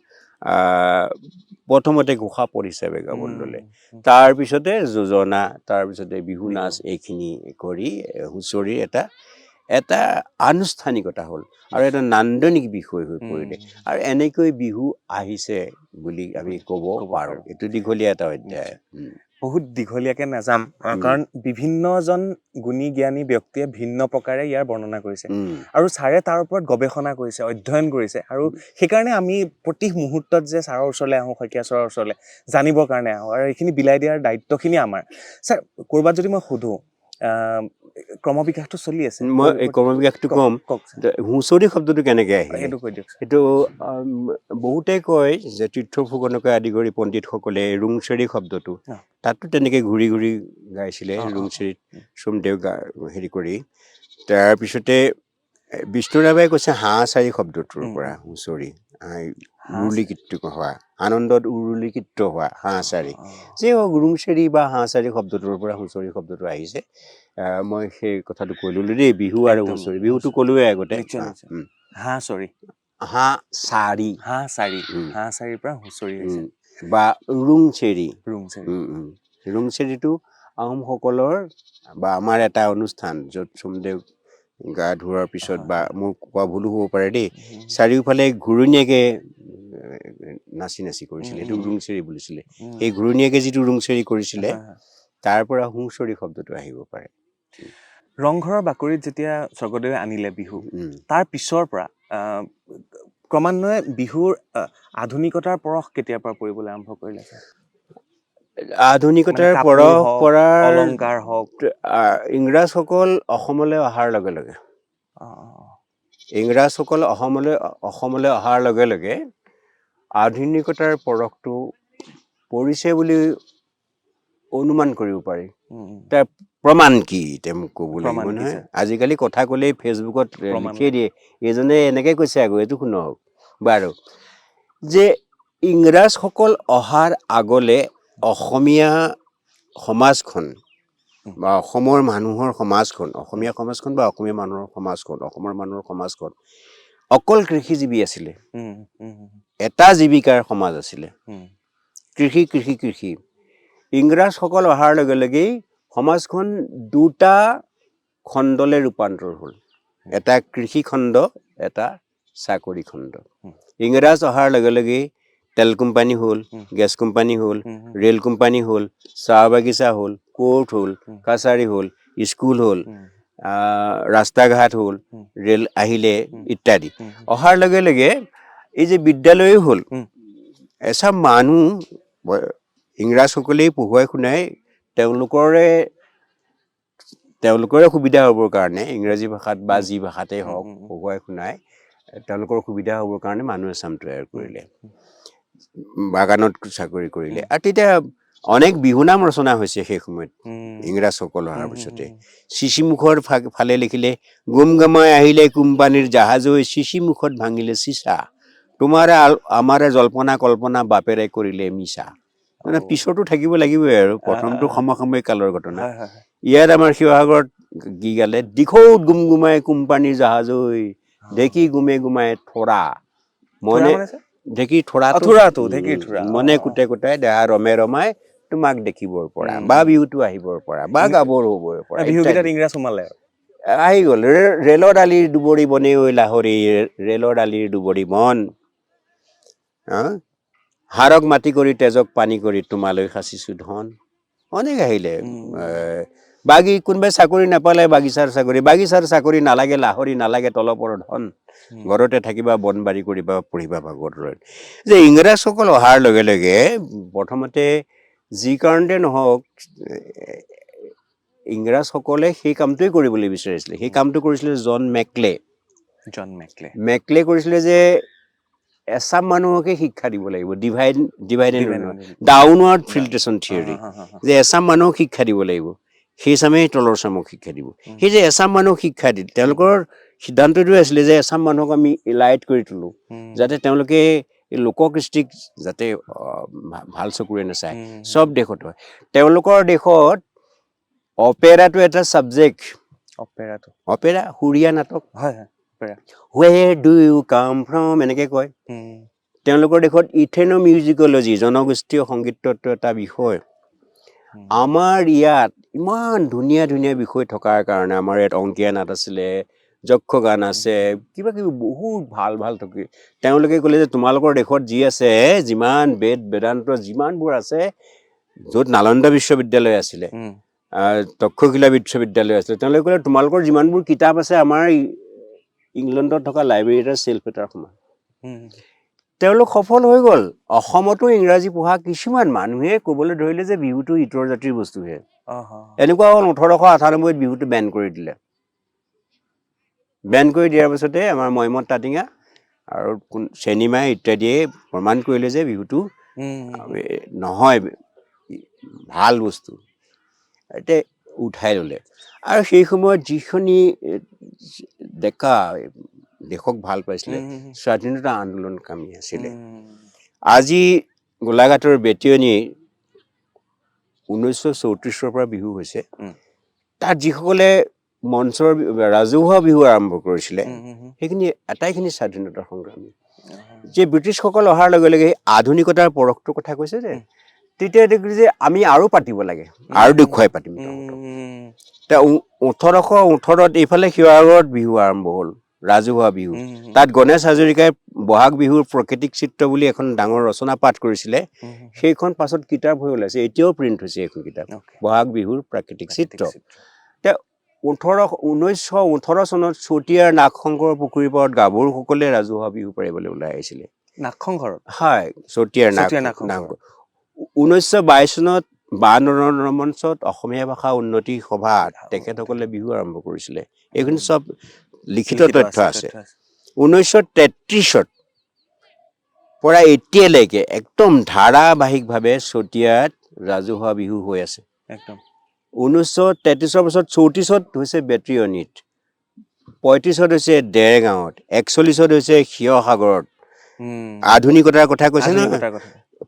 প্ৰথমতে ঘোষাপদ হিচাপে গাবলৈ ল'লে। তাৰপিছতে যোজনা, তাৰপিছতে বিহু নাচ, এইখিনি কৰি হুঁচৰিৰ এটা আনুষ্ঠানিকতা হ'ল আৰু এটা নান্দনিক বিষয় হৈ পৰিলে। আৰু এনেকৈ বিহু আহিছে বুলি আমি ক'ব পাৰোঁ। এইটো দীঘলীয়া এটা অধ্যায়, বহুত দীঘলীয়াকে নাযাম, কাৰণ বিভিন্নজন গুণী জ্ঞানী ব্যক্তিয়ে ভিন্ন প্ৰকাৰে ইয়াৰ বৰ্ণনা কৰিছে, আৰু ছাৰে তাৰ ওপৰত গৱেষণা কৰিছে, অধ্যয়ন কৰিছে। আৰু সেইকাৰণে আমি প্ৰতি মুহূৰ্তত যে ছাৰৰ ওচৰলৈ আহোঁ, শইকীয়া ছাৰৰ ওচৰলৈ জানিবৰ কাৰণে আহোঁ, আৰু এইখিনি বিলাই দিয়াৰ দায়িত্বখিনি আমাৰ। ছাৰ, ক'ৰবাত যদি মই সোধোঁ, ক্ৰমবিকাশটো চলি আছে মই এই ক্ৰমবিকাশটো কম কওক হুঁচৰি শব্দটো কেনেকৈ আহিলে সেইটো কৈ দিয়ক এইটো বহুতে কয় যে তীৰ্থ ফুকনকে আদি কৰি পণ্ডিতসকলে ৰুংচেৰি শব্দটো তাতো তেনেকৈ ঘূৰি ঘূৰি গাইছিলে ৰুংচেৰিত সোমদেৱ হেৰি কৰি তাৰপিছতে বিষ্ণুৰাভাই কৈছে হাঁহচাৰি শব্দটোৰ পৰা হুঁচৰি উৰুলিকৃত হোৱা আনন্দত উৰুলিকৃত হোৱা হাঁহচাৰি যে ৰুংচেৰি বা হাঁহচাৰি শব্দটোৰ পৰা হুঁচৰি শব্দটো আহিছে মই সেই কথাটো কৈ ল'লোঁ দেই বিহু আৰু হুঁচৰি বিহুটো ক'লোৱে আগতে হাঁহচৰি হাঁহচাৰিৰ পৰা হুঁচৰি হৈছে বা ৰুংচেৰি ৰুংচেৰি ৰুংচেৰিটো আহোমসকলৰ বা আমাৰ এটা অনুষ্ঠান য'ত সোমদেৱ গা ধোৱাৰ পিছত বা মোৰ কোৱা ভুলো হ'ব পাৰে দেই চাৰিওফালে ঘূৰণীয়াকৈ নাচি নাচি কৰিছিলে সেইটো ৰুংচেৰি বুলিছিলে সেই ঘূৰণীয়াকৈ যিটো ৰুংচেৰি কৰিছিলে তাৰ পৰা হুঁচৰি শব্দটো আহিব পাৰে ৰংঘৰৰ বাকৰিত যেতিয়া স্বৰ্গদেৱে আনিলে বিহু তাৰ পিছৰ পৰা ক্ৰমান্বয়ে বিহুৰ আধুনিকতাৰ পৰশ কেতিয়াৰ পৰা পৰিবলৈ আৰম্ভ কৰিলে আধুনিকতাৰ পৰশ পৰাৰ অলংকাৰ হওক ইংৰাজসকল অসমলৈ অহাৰ লগে লগে ইংৰাজসকল অসমলৈ অহাৰ লগে লগে আধুনিকতাৰ পৰশটো পৰিছে বুলি অনুমান কৰিব পাৰি তাৰ প্ৰমাণ কি এতিয়া মোক ক'ব লাগিব নহয় আজিকালি কথা ক'লেই ফেচবুকত লিখিয়ে দিয়ে এইজনে এনেকৈ কৈছে আকৌ এইটো শুনক বাৰু যে ইংৰাজসকল অহাৰ আগলৈ অসমীয়া সমাজখন বা অসমৰ মানুহৰ সমাজখন অসমীয়া সমাজখন বা অসমীয়া মানুহৰ সমাজখন অসমৰ মানুহৰ সমাজখন অকল কৃষিজীৱী আছিলে এটা জীৱিকাৰ সমাজ আছিলে কৃষি কৃষি কৃষি ইংৰাজসকল অহাৰ লগে লগেই সমাজখন দুটা খণ্ডলৈ ৰূপান্তৰ হ'ল এটা কৃষি খণ্ড এটা চাকৰি খণ্ড ইংৰাজ অহাৰ লগে লগেই তেল কোম্পানী হ'ল গেছ কোম্পানী হ'ল ৰেল কোম্পানী হ'ল চাহ বাগিচা হ'ল কোৰ্ট হ'ল কাছাৰী হ'ল স্কুল হ'ল ৰাস্তা ঘাট হ'ল ৰেল আহিলে ইত্যাদি অহাৰ লগে লগে এই যে বিদ্যালয়ো হ'ল এচাম মানুহ ইংৰাজসকলেই পঢ়ুৱাই শুনাই তেওঁলোকৰে সুবিধা হ'বৰ কাৰণে ইংৰাজী ভাষাত বা যি ভাষাতেই হওক পঢ়ুৱাই শুনাই তেওঁলোকৰ সুবিধা হ'বৰ কাৰণে মানুহ এচাম তৈয়াৰ কৰিলে বাগানত চাকৰি কৰিলে আৰু তেতিয়া অনেক বিহুনাম ৰচনা হৈছে সেই সময়ত ইংৰাজসকল অহাৰ পিছতে চিচিমুখৰ ফালে লিখিলে গুমগুমাই আহিলে কোম্পানীৰ জাহাজ হৈ চিচিমুখত ভাঙিলে চিচা তোমাৰে আমাৰে জল্পনা কল্পনা বাপেৰে কৰিলে মিছা মানে পিছতো থাকিব লাগিবই আৰু প্ৰথমটো সমসাময়িক কালৰ ঘটনা ইয়াত আমাৰ শিৱসাগৰত কি গালে দিখৌত গুমগুমাই কোম্পানীৰ জাহাজ হৈ ঢেঁকী গুমে গুমাই থৰা মনে ঢেঁকী থৰাটো মনে কুটে কুটাই দেহা ৰমে ৰমাই তোমাক দেখিবৰ পৰা বা বিহুটো আহিবৰ পৰা বা গাবৰ হ'বৰ পৰা বিহুকেইটাত ইংৰাজ সোমালে আহি গ'ল ৰেলৰ আলিৰ দুবৰি বনে ঐ লাহৰি ৰেলৰ আলিৰ দুবৰি বন হাড়ক মাটি কৰি তেজক পানী কৰি তোমালৈ সাঁচিছো ধন অনেক আহিলে কোনোবাই চাকৰি নাপালে বাগিচাৰ চাকৰি নালাগে লাহৰি নালাগে তলপৰ ধন ঘৰতে থাকিবা বনবাৰী কৰিবা পঢ়িবা ভাগৱত যে ইংৰাজসকল অহাৰ লগে লগে প্ৰথমতে যি কাৰণতে নহওক ইংৰাজসকলে সেই কামটোৱে কৰিবলৈ বিচাৰিছিলে সেই কামটো কৰিছিলে জন মেকলে কৰিছিলে যে এচাম মানুহকে শিক্ষা দিব লাগিব ডিভাইড ডাউনৱাৰ্ড ফিল্ট্ৰেশ্যন থিয়ৰী যে এচাম মানুহক শিক্ষা দিব লাগিব সেই চামেই তলৰ চামক শিক্ষা দিব সেই যে এচাম মানুহক শিক্ষা দিল তেওঁলোকৰ সিদ্ধান্তটো আছিলে যে এচাম মানুহক আমি ইলাইট কৰি তোলো যাতে তেওঁলোকে লোককৃষ্টিক যাতে ভাল চকুৰে নাচায় চব দেশত হয় তেওঁলোকৰ দেশত অপেৰাটো এটা ছাবজেক্ট অপেৰা সুৰীয়া নাটক Where do you come from এনেকৈ কয় তেওঁলোকৰ দেশত ইথেনোমিউজিকলজি জনগোষ্ঠীয় সংগীত তত্ত্ব এটা বিষয় আমাৰ ইয়াত ইমান ধুনীয়া ধুনীয়া বিষয় থকাৰ কাৰণে আমাৰ ইয়াত অংকীয়া নাট আছিলে যক্ষগান আছে কিবা কিবি বহুত ভাল ভাল থাকে তেওঁলোকে ক'লে যে তোমালোকৰ দেশত যি আছে যিমান বেদান্ত যিমানবোৰ আছে য'ত নালন্দা বিশ্ববিদ্যালয় আছিলে তক্ষশিলা বিশ্ববিদ্যালয় আছিলে তেওঁলোকে ক'লে তোমালোকৰ যিমানবোৰ কিতাপ আছে আমাৰ ইংলেণ্ডত থকা লাইব্ৰেৰী এটাৰ চেল্ফ এটাৰ সমান তেওঁলোক সফল হৈ গ'ল। অসমতো ইংৰাজী পঢ়া কিছুমান মানুহে ক'বলৈ ধৰিলে যে বিহুটো ইতৰ জাতিৰ বস্তুহে। এনেকুৱা হ'ল 1898 বিহুটো বেন কৰি দিলে। বেন কৰি দিয়াৰ পাছতে আমাৰ মইমত তাঁতিঙা আৰু চেনিমাই ইত্যাদিয়ে প্ৰমাণ কৰিলে যে বিহুটো নহয়, ভাল বস্তু। এতিয়া উঠাই ল'লে। আৰু সেই সময়ত যিখিনি ডেকা দেশক ভাল পাইছিলে, স্বাধীনতা আন্দোলনকামী আছিলে। আজি গোলাঘাটৰ বেটিয়নী 1934 পৰা বিহু হৈছে। তাত যিসকলে মঞ্চৰ ৰাজহুৱা বিহু আৰম্ভ কৰিছিলে, সেইখিনি আটাইখিনি স্বাধীনতা সংগ্ৰামী। যে ব্ৰিটিছসকল অহাৰ লগে লগে আধুনিকতাৰ পৰশটোৰ কথা কৈছে যে, তেতিয়া দেখিলোঁ যে আমি আৰু পাতিব লাগে, আৰু দেখুৱাই পাতিম। এতিয়া 1818 এইফালে শিৱসাগৰত বিহু আৰম্ভ হ'ল, ৰাজহুৱা বিহু। তাত গণেশ হাজৰিকাই বহাগ বিহুৰ প্ৰাকৃতিক চিত্ৰ বুলি এখন ডাঙৰ ৰচনা পাঠ কৰিছিলে। সেইখন পাছত কিতাপ হৈ ওলাইছে, এতিয়াও প্ৰিণ্ট হৈছে এইখন কিতাপ, বহাগ বিহুৰ প্ৰাকৃতিক চিত্ৰ। এতিয়া 1918 চনত চতিয়াৰ নাগশংকৰ পুখুৰীৰ পাৰত গাভৰুসকলে ৰাজহুৱা বিহু পাৰিবলৈ ওলাই আহিছিলে। নাগশংকৰত? হয়, চতিয়াৰ নাগশংকৰ। 1922 চনত 52 ৰমঞ্চত অসমীয়া ভাষা উন্নতি সভাত তেখেতসকলে বিহু আৰম্ভ কৰিছিলে। এইখিনি চব লিখিত তথ্য আছে। 1933ত পৰা এতিয়ালৈকে একদম ধাৰাবাহিকভাৱে চতিয়াত ৰাজহুৱা বিহু হৈ আছে। 1933 বছৰত 34ত হৈছে বেটিয়নীত, 35ত হৈছে দেৰগাঁৱত, 41ত হৈছে শিৱসাগৰত। আধুনিকতাৰ কথা কৈছে ন।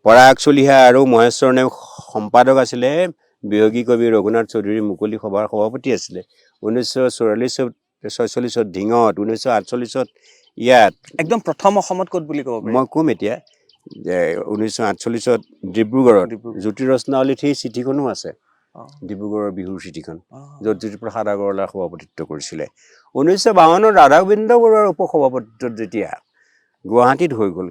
পৰাগ চলিহা আৰু মহেশ্বৰ নেওগ সম্পাদক আছিলে, বিয়োগী কবি ৰঘুনাথ চৌধুৰী মুকলি সভাৰ সভাপতি আছিলে। 1946ত ঢিঙত, 1948ত ইয়াত। একদম প্ৰথম অসমত ক'ত বুলি ক'ব পাৰি? মই ক'ম এতিয়া যে 1948ত ডিব্ৰুগড়ত জ্যোতি ৰচনাৱলীত সেই চিঠিখনো আছে, ডিব্ৰুগড়ৰ বিহুৰ চিঠিখন, য'ত জ্যোতিপ্ৰসাদ আগৰৱালাই সভাপতিত্ব কৰিছিলে। 1952ত ৰাধা গোবিন্দ বৰুৱাৰ উপসভাপতিত্বত যেতিয়া গুৱাহাটীত হৈ গ'ল,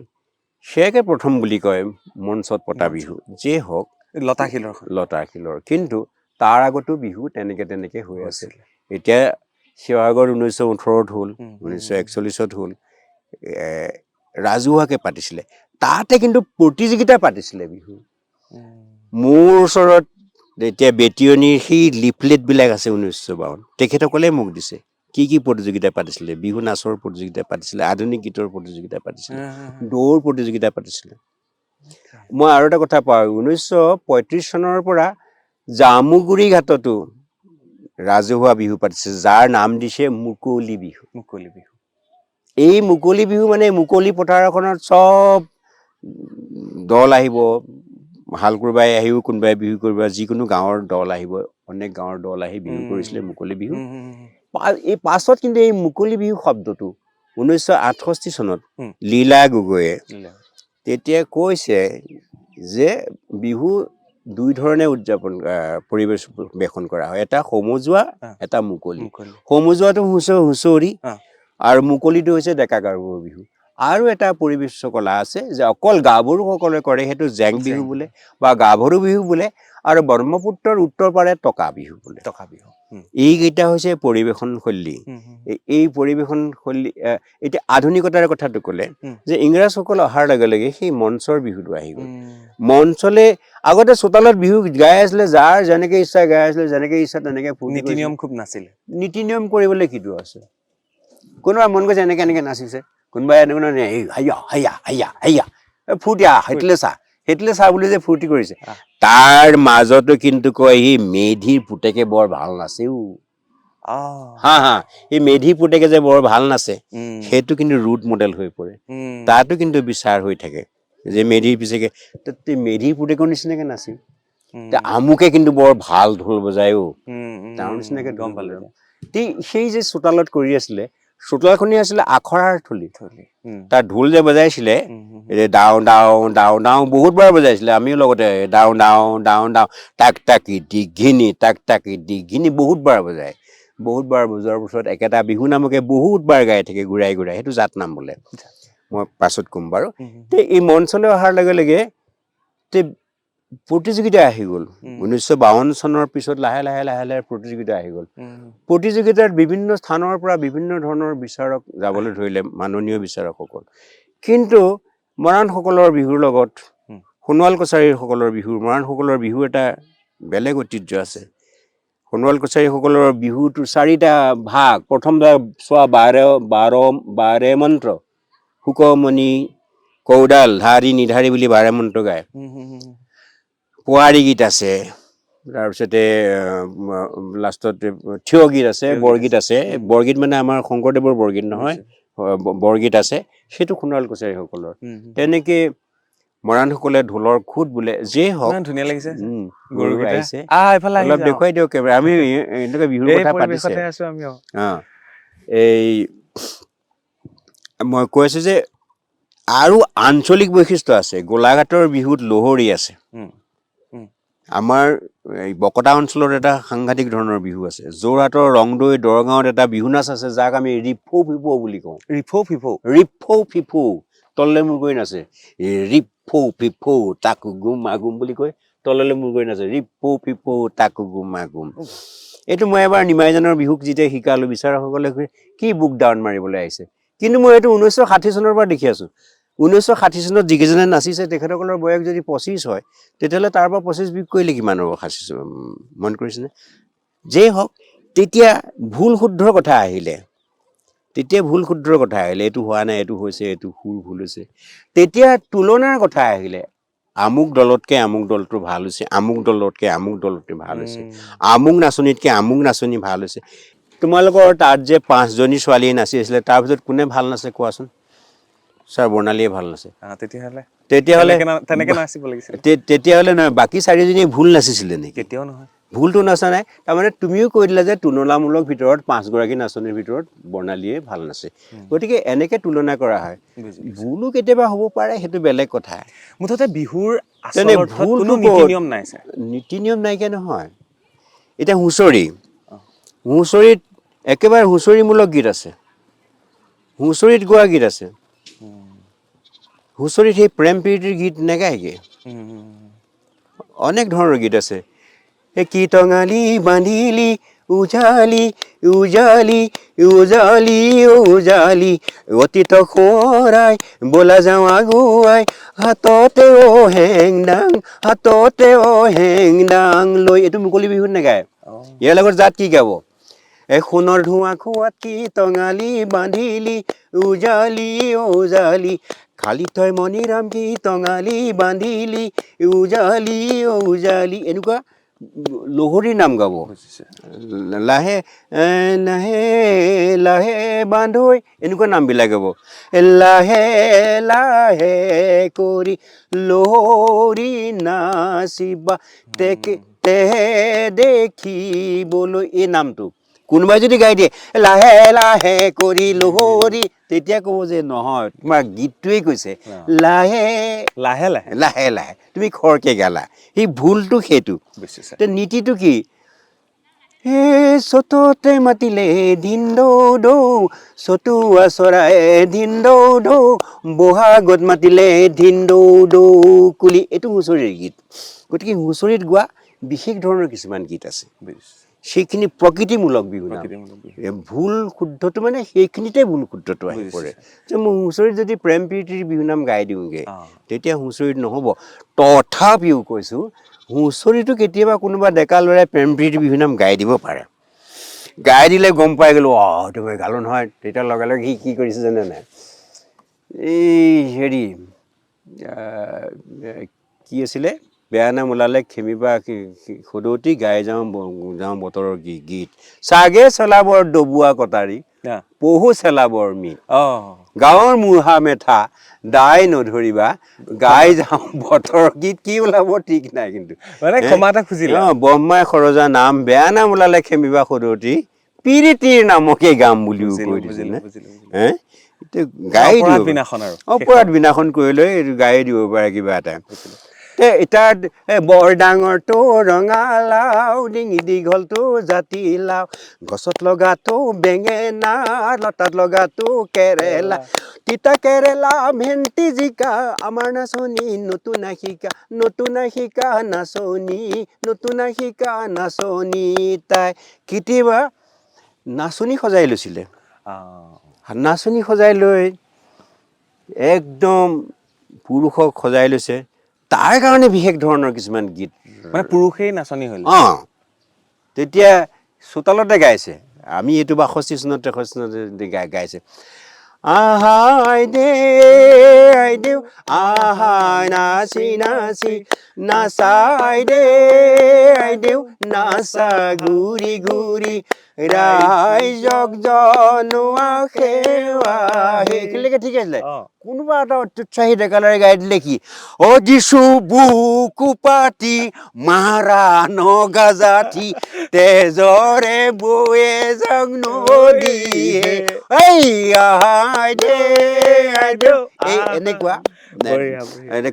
সেয়াকে প্ৰথম বুলি কয় মঞ্চত পতা বিহু। যি হওক, লতাশিলৰ। কিন্তু তাৰ আগতো বিহু তেনেকে হৈ আছিল। এতিয়া শিৱসাগৰ 1918ত হ'ল, 1941ত হ'ল, ৰাজহুৱাকে পাতিছিলে। তাতে কিন্তু প্ৰতিযোগিতা পাতিছিলে বিহু। মোৰ ওচৰত এতিয়া বেটিয়নীৰ সেই লিফলেটবিলাক আছে 1952, তেখেতসকলে মোক দিছে। কি প্ৰতিযোগিতা পাতিছিলে? বিহু নাচৰ প্ৰতিযোগিতা পাতিছিলে, আধুনিক গীতৰ প্ৰতিযোগিতা পাতিছিলে, দৌৰ প্ৰতিযোগিতা পাতিছিলে। মই আৰু এটা কথা পাওঁ, 1935 চনৰ পৰা জামুগুৰি ঘাটতো ৰাজহুৱা বিহু পাতিছে, যাৰ নাম দিছে মুকলি বিহু। এই মুকলি বিহু মানে মুকলি পথাৰখনত চব দল আহিব, হালকুৰ বাই আহিও কোনোবাই বিহু কৰিব, যিকোনো গাঁৱৰ দল আহিব, অনেক গাঁৱৰ দল আহি বিহু কৰিছিলে মুকলি বিহু। এই পাছত কিন্তু এই মুকলি বিহু শব্দটো 1968 চনত লীলা গগৈয়ে তেতিয়া কৈছে যে বিহু দুই ধৰণে পৰিবেশন কৰা হয়, এটা সমজুৱা, এটা মুকলি। সমজুৱাটো হৈছে হুঁচৰি আৰু মুকলিটো হৈছে ডেকা গাভৰুৰ বিহু। আৰু এটা পৰিবেশ কলা আছে যে অকল গাভৰুসকলে কৰে, সেইটো জেং বিহু বোলে বা গাভৰু বিহু বোলে, আৰু ব্ৰহ্মপুত্ৰৰ উত্তৰ পাৰে টকা বিহু বোলে। এইকেইটা হৈছে পৰিবেশন শৈলী। এই পৰিবেশন শৈলী এতিয়া আধুনিকতাৰ কথাটো ক'লে যে ইংৰাজসকল অহাৰ লগে লগে সেই মঞ্চৰ বিহুটো আহি গ'ল। মঞ্চলে আগতে চোতালত বিহু গাই আছিলে, যাৰ যেনেকে ইচ্ছা গাই আছিলে, যেনেকে ইচ্ছা তেনেকে নীতি নিয়ম খুব নাছিলে। নীতি নিয়ম কৰিবলৈ কিটো আছে? কোনোবা মন গৈছে এনেকে নাচিছে, কোনোবাই এনেকে হাইয়া ফুৰ্তি সেইটোলে চা বুলি যে ফূৰ্তি কৰিছে। তাৰ মাজতো কিন্তু কয় সি মেধিৰ পুতেকে বৰ ভাল নাচেও। এই মেধি পুতেকে যে বৰ ভাল নাচে, সেইটো কিন্তু ৰুট মডেল হৈ পৰে। তাতো কিন্তু বিচাৰ হৈ থাকে যে মেধিৰ পিছেকে মেধিৰ পুতেকৰ নিচিনাকে নাচিম, আমুকে কিন্তু বৰ ভাল ঢোল বজায়ও, তাৰ নিচিনাকে গম পালে। সেই যে চোতালত কৰি আছিলে, চোতালখনি আছিলে আখৰাৰ থলী। তাৰ ঢোল যে বজাইছিলে, ডাও ডাও ডাও ডাও বহুত বাৰ বজাইছিলে, আমিও লগতে ডাও ডাও ডাও ডাও টাক টাকি দিঘিনি বহুত বাৰ বজায়। বহুত বাৰ বজোৱাৰ পিছত একেটা বিহু নামকে বহুত বাৰ গাই থাকে ঘূৰাই ঘূৰাই, সেইটো জাত নাম বোলে, মই পাছত ক'ম বাৰু। এই মঞ্চলৈ অহাৰ লগে লগে প্ৰতিযোগিতা আহি গ'ল। 1952 চনৰ পিছত লাহে লাহে প্ৰতিযোগিতা আহি গ'ল। প্ৰতিযোগিতাত বিভিন্ন স্থানৰ পৰা বিভিন্ন ধৰণৰ বিচাৰক যাবলৈ ধৰিলে, মাননীয় বিচাৰকসকল। কিন্তু মৰাণসকলৰ বিহুৰ লগত হুম। সোণোৱাল কছাৰীসকলৰ বিহুৰ মৰাণসকলৰ বিহু এটা বেলেগ ঐতিহ্য আছে। সোণোৱাল কছাৰীসকলৰ বিহুটো 4টা ভাগ। প্ৰথম ভাগ চোৱা বাৰে মন্ত্ৰ শুকমণি কৌডাল ধাৰি নিধাৰি বুলি বাৰে মন্ত্ৰ গায়। পোৱাৰী গীত আছে, তাৰপিছতে লাষ্টত থিয় গীত আছে, বৰগীত আছে। বৰগীত মানে আমাৰ শংকৰদেৱৰ বৰগীত নহয়, বৰগীত আছে, সেইটো সোণোৱাল কছাৰীসকলৰ। তেনেকে মৰাণসকলে ঢোলৰ খুঁট বোলে, যেই হওক। ধুনীয়া লাগিছে গৰু আহিছে, এইফালে অলপ দেখুৱাই দিয়ক। আমি এনেকে বিহুৰ কথা পাতিছে। এই মই কৈ আছো যে আৰু আঞ্চলিক বৈশিষ্ট্য আছে। গোলাঘাটৰ বিহুত লহৰী আছে। আমাৰ এই বকতা অঞ্চলত এটা সাংঘাতিক ধৰণৰ বিহু আছে। যোৰহাটৰ ৰংদৈ দৰগাঁৱত এটা বিহু নাচ আছে, যাক আমি ৰিফৌ ফিফৌ বুলি কওঁ। ৰিফৌ ফিফৌ তললে মূৰ কৰি নাচে। ৰিফৌ ফিফৌ তাকো গুম আগুম বুলি কৈ তললে মূৰ কৰি নাচে। ৰিফৌ ফিফৌ তাকো গুম আগুম। এইটো মই এবাৰ নিমাইজানৰ বিহুক যেতিয়া শিকালো, বিচাৰকসকলে কি বুক ডাউন মাৰিবলৈ আহিছে। কিন্তু মই এইটো 1960 চনৰ পৰা দেখি আছো। 1960 চনত যিকেইজনে নাচিছে তেখেতসকলৰ বয়স যদি 25 হয়, তেতিয়াহ'লে তাৰ পৰা 25 কৰিলে কিমান হ'ব? 60 মন কৰিছেনে? যেই হওক, তেতিয়া ভুল শুদ্ধৰ কথা আহিলে, এইটো হোৱা নাই, এইটো হৈছে, এইটো সুৰ ভুল হৈছে। তেতিয়া তুলনাৰ কথা আহিলে, আমুক দলতকে আমুক দলটো ভাল হৈছে, আমুক দলতকে আমুক দলটো ভাল হৈছে, আমুক নাচনীতকে আমুক নাচনী ভাল হৈছে। তোমালোকৰ তাত যে 5জনী ছোৱালীয়ে নাচি আছিলে, তাৰ ভিতৰত কোনে ভাল নাচে কোৱাচোন? ছাৰ বৰ্ণালীয়ে ভাল নাচে। তেতিয়াহ'লে নহয়, বাকী 4জনীয়ে ভুল নাচিছিলে নেকি? কেতিয়াও নহয়, ভুলটো নাচা নাই। তাৰমানে তুমিও কৈ দিলা যে তুলনামূলক ভিতৰত 5গৰাকী নাচনীৰ ভিতৰত বৰ্ণালীয়ে ভাল নাচে। গতিকে এনেকে তুলনা কৰা হয়। ভুলো কেতিয়াবা হ'ব পাৰে, সেইটো বেলেগ কথা। মুঠতে বিহুৰ কোনো নীতি নিয়ম নাই, নীতি নিয়ম নাইকিয়া নহয়। এতিয়া হুঁচৰিত একেবাৰে হুঁচৰিমূলক গীত আছে, হুঁচৰিত গোৱা গীত আছে। হুঁচৰিত সেই প্ৰেম প্ৰীতিৰ গীত নেগায়গে। অনেক ধৰণৰ গীত আছে। কি টঙালি বান্ধিলি উজালি উজালি উজালি উজালি অতীত সোঁৱৰাই বলা যাওঁ আগুৱাই হাততে হেংদাং লৈ। এইটো মুকলি বিহুত নেগায়। ইয়াৰ লগত জাত কি গাব? সোণৰ ধোঁৱা খোৱাত কি টঙালি বান্ধিলি উজালি উজালি খালি তই মণিৰাম কি টঙালি বান্ধিলি উজালি উজালি। এনেকুৱা লহৰীৰ নাম গাব। লাহে লাহে লাহে বান্ধৈ, এনেকুৱা নামবিলাক গাব। লাহে লাহে কৰি লহৰী নাচিবা তেহে দেখিবলৈ, এই নামটো কোনোবাই যদি গাই দিয়ে লাহে লাহে কৰি লহৰী, তেতিয়া ক'ব যে নহয়, তোমাৰ গীতটোৱেই কৈছে লাহে লাহে লাহে লাহে, তুমি খৰকে গালা। সেই ভুলটো সেইটো। নীতিটো কি? চততে মাতিলে ধিন দৌ দৌ চতুৱা চৰাই ধিন দৌ দৌ বহাগত মাতিলে ধিন দৌ দৌ কুলি। এইটো হুঁচৰিৰ গীত। গতিকে হুঁচৰিত গোৱা বিশেষ ধৰণৰ কিছুমান গীত আছে, সেইখিনি প্ৰকৃতিমূলক বিহু নাম। ভুল শুদ্ধটো মানে সেইখিনিতে ভুল শুদ্ধটো আহি পৰে। যে মই হুঁচৰিত যদি প্ৰেম প্ৰীতিৰ বিহু নাম গাই দিওঁগে, তেতিয়া হুঁচৰিত নহ'ব। তথাপিও কৈছো, হুঁচৰিটো কেতিয়াবা কোনোবা ডেকা ল'ৰাই প্ৰেম প্ৰীতিৰ বিহু নাম গাই দিব পাৰে। গাই দিলে গম পাই গ'লো, সেইটো মই গালো নহয়। তেতিয়া লগে লগে সি কি কৰিছে জানে নাই? এই হেৰি কি আছিলে, বেয়া নাম ওলালে খেমিবা সদৌতি গাই যাওঁ বতৰৰ গীত চাগে চলাবৰ ডবোৱা কটাৰী পহু চেলাবৰ মিত গাঁৱৰ মুঢ়া মেথা দাই নধৰিবা গাই যাওঁ বতৰৰ গীত। কি ওলাব ঠিক নাই, কিন্তু ব্ৰহ্মাই সৰজা নাম বেয়া নাম ওলালে খেমিবা সদৌতি পিৰিতিৰ নামকে গাম বুলিও কৈ দিছে নে? গাই দিব, অপৰাধ বিনাশন কৰিলৈ গাই দিব পাৰে কিবা এটা। এতিয়া বৰ ডাঙৰটো ৰঙালাও ডিঙি দীঘলটো জাতিলাও গছত লগাটো বেঙেনা লতাত লগাটো কেৰেলা তিতা কেৰেলা ভেন্দি জিকা আমাৰ নাচনী নতুন শিকা নাচনী তাই। কেতিয়াবা নাচনী সজাই লৈছিলে। নাচনী সজাই লৈ একদম পুৰুষক সজাই লৈছে তাৰ কাৰণে বিশেষ ধৰণৰ কিছুমান গীত মানে পুৰুষেই নাচনি হ'ল তেতিয়া চোতালতে গাইছে আমি এইটো 62 চনত 63 চনত গাইছে আহাই দে আই দেউ আহাই নাচি নাচি নাচাই দে আই দেউ নাচা ঘূৰি ঘূৰি ৰাইজক জনোৱা সেৱা সেইখিনিলৈকে ঠিক আছিলে কোনোবা এটা অত্যুৎসাহী ডেকালৰে গাই দিলে কি অ যিছু বুকু পাতি মাৰা নগা জাতি তেজৰে বয়ে যাক নদীয়ে এই আহাই দে আই দেউ এই এনেকুৱা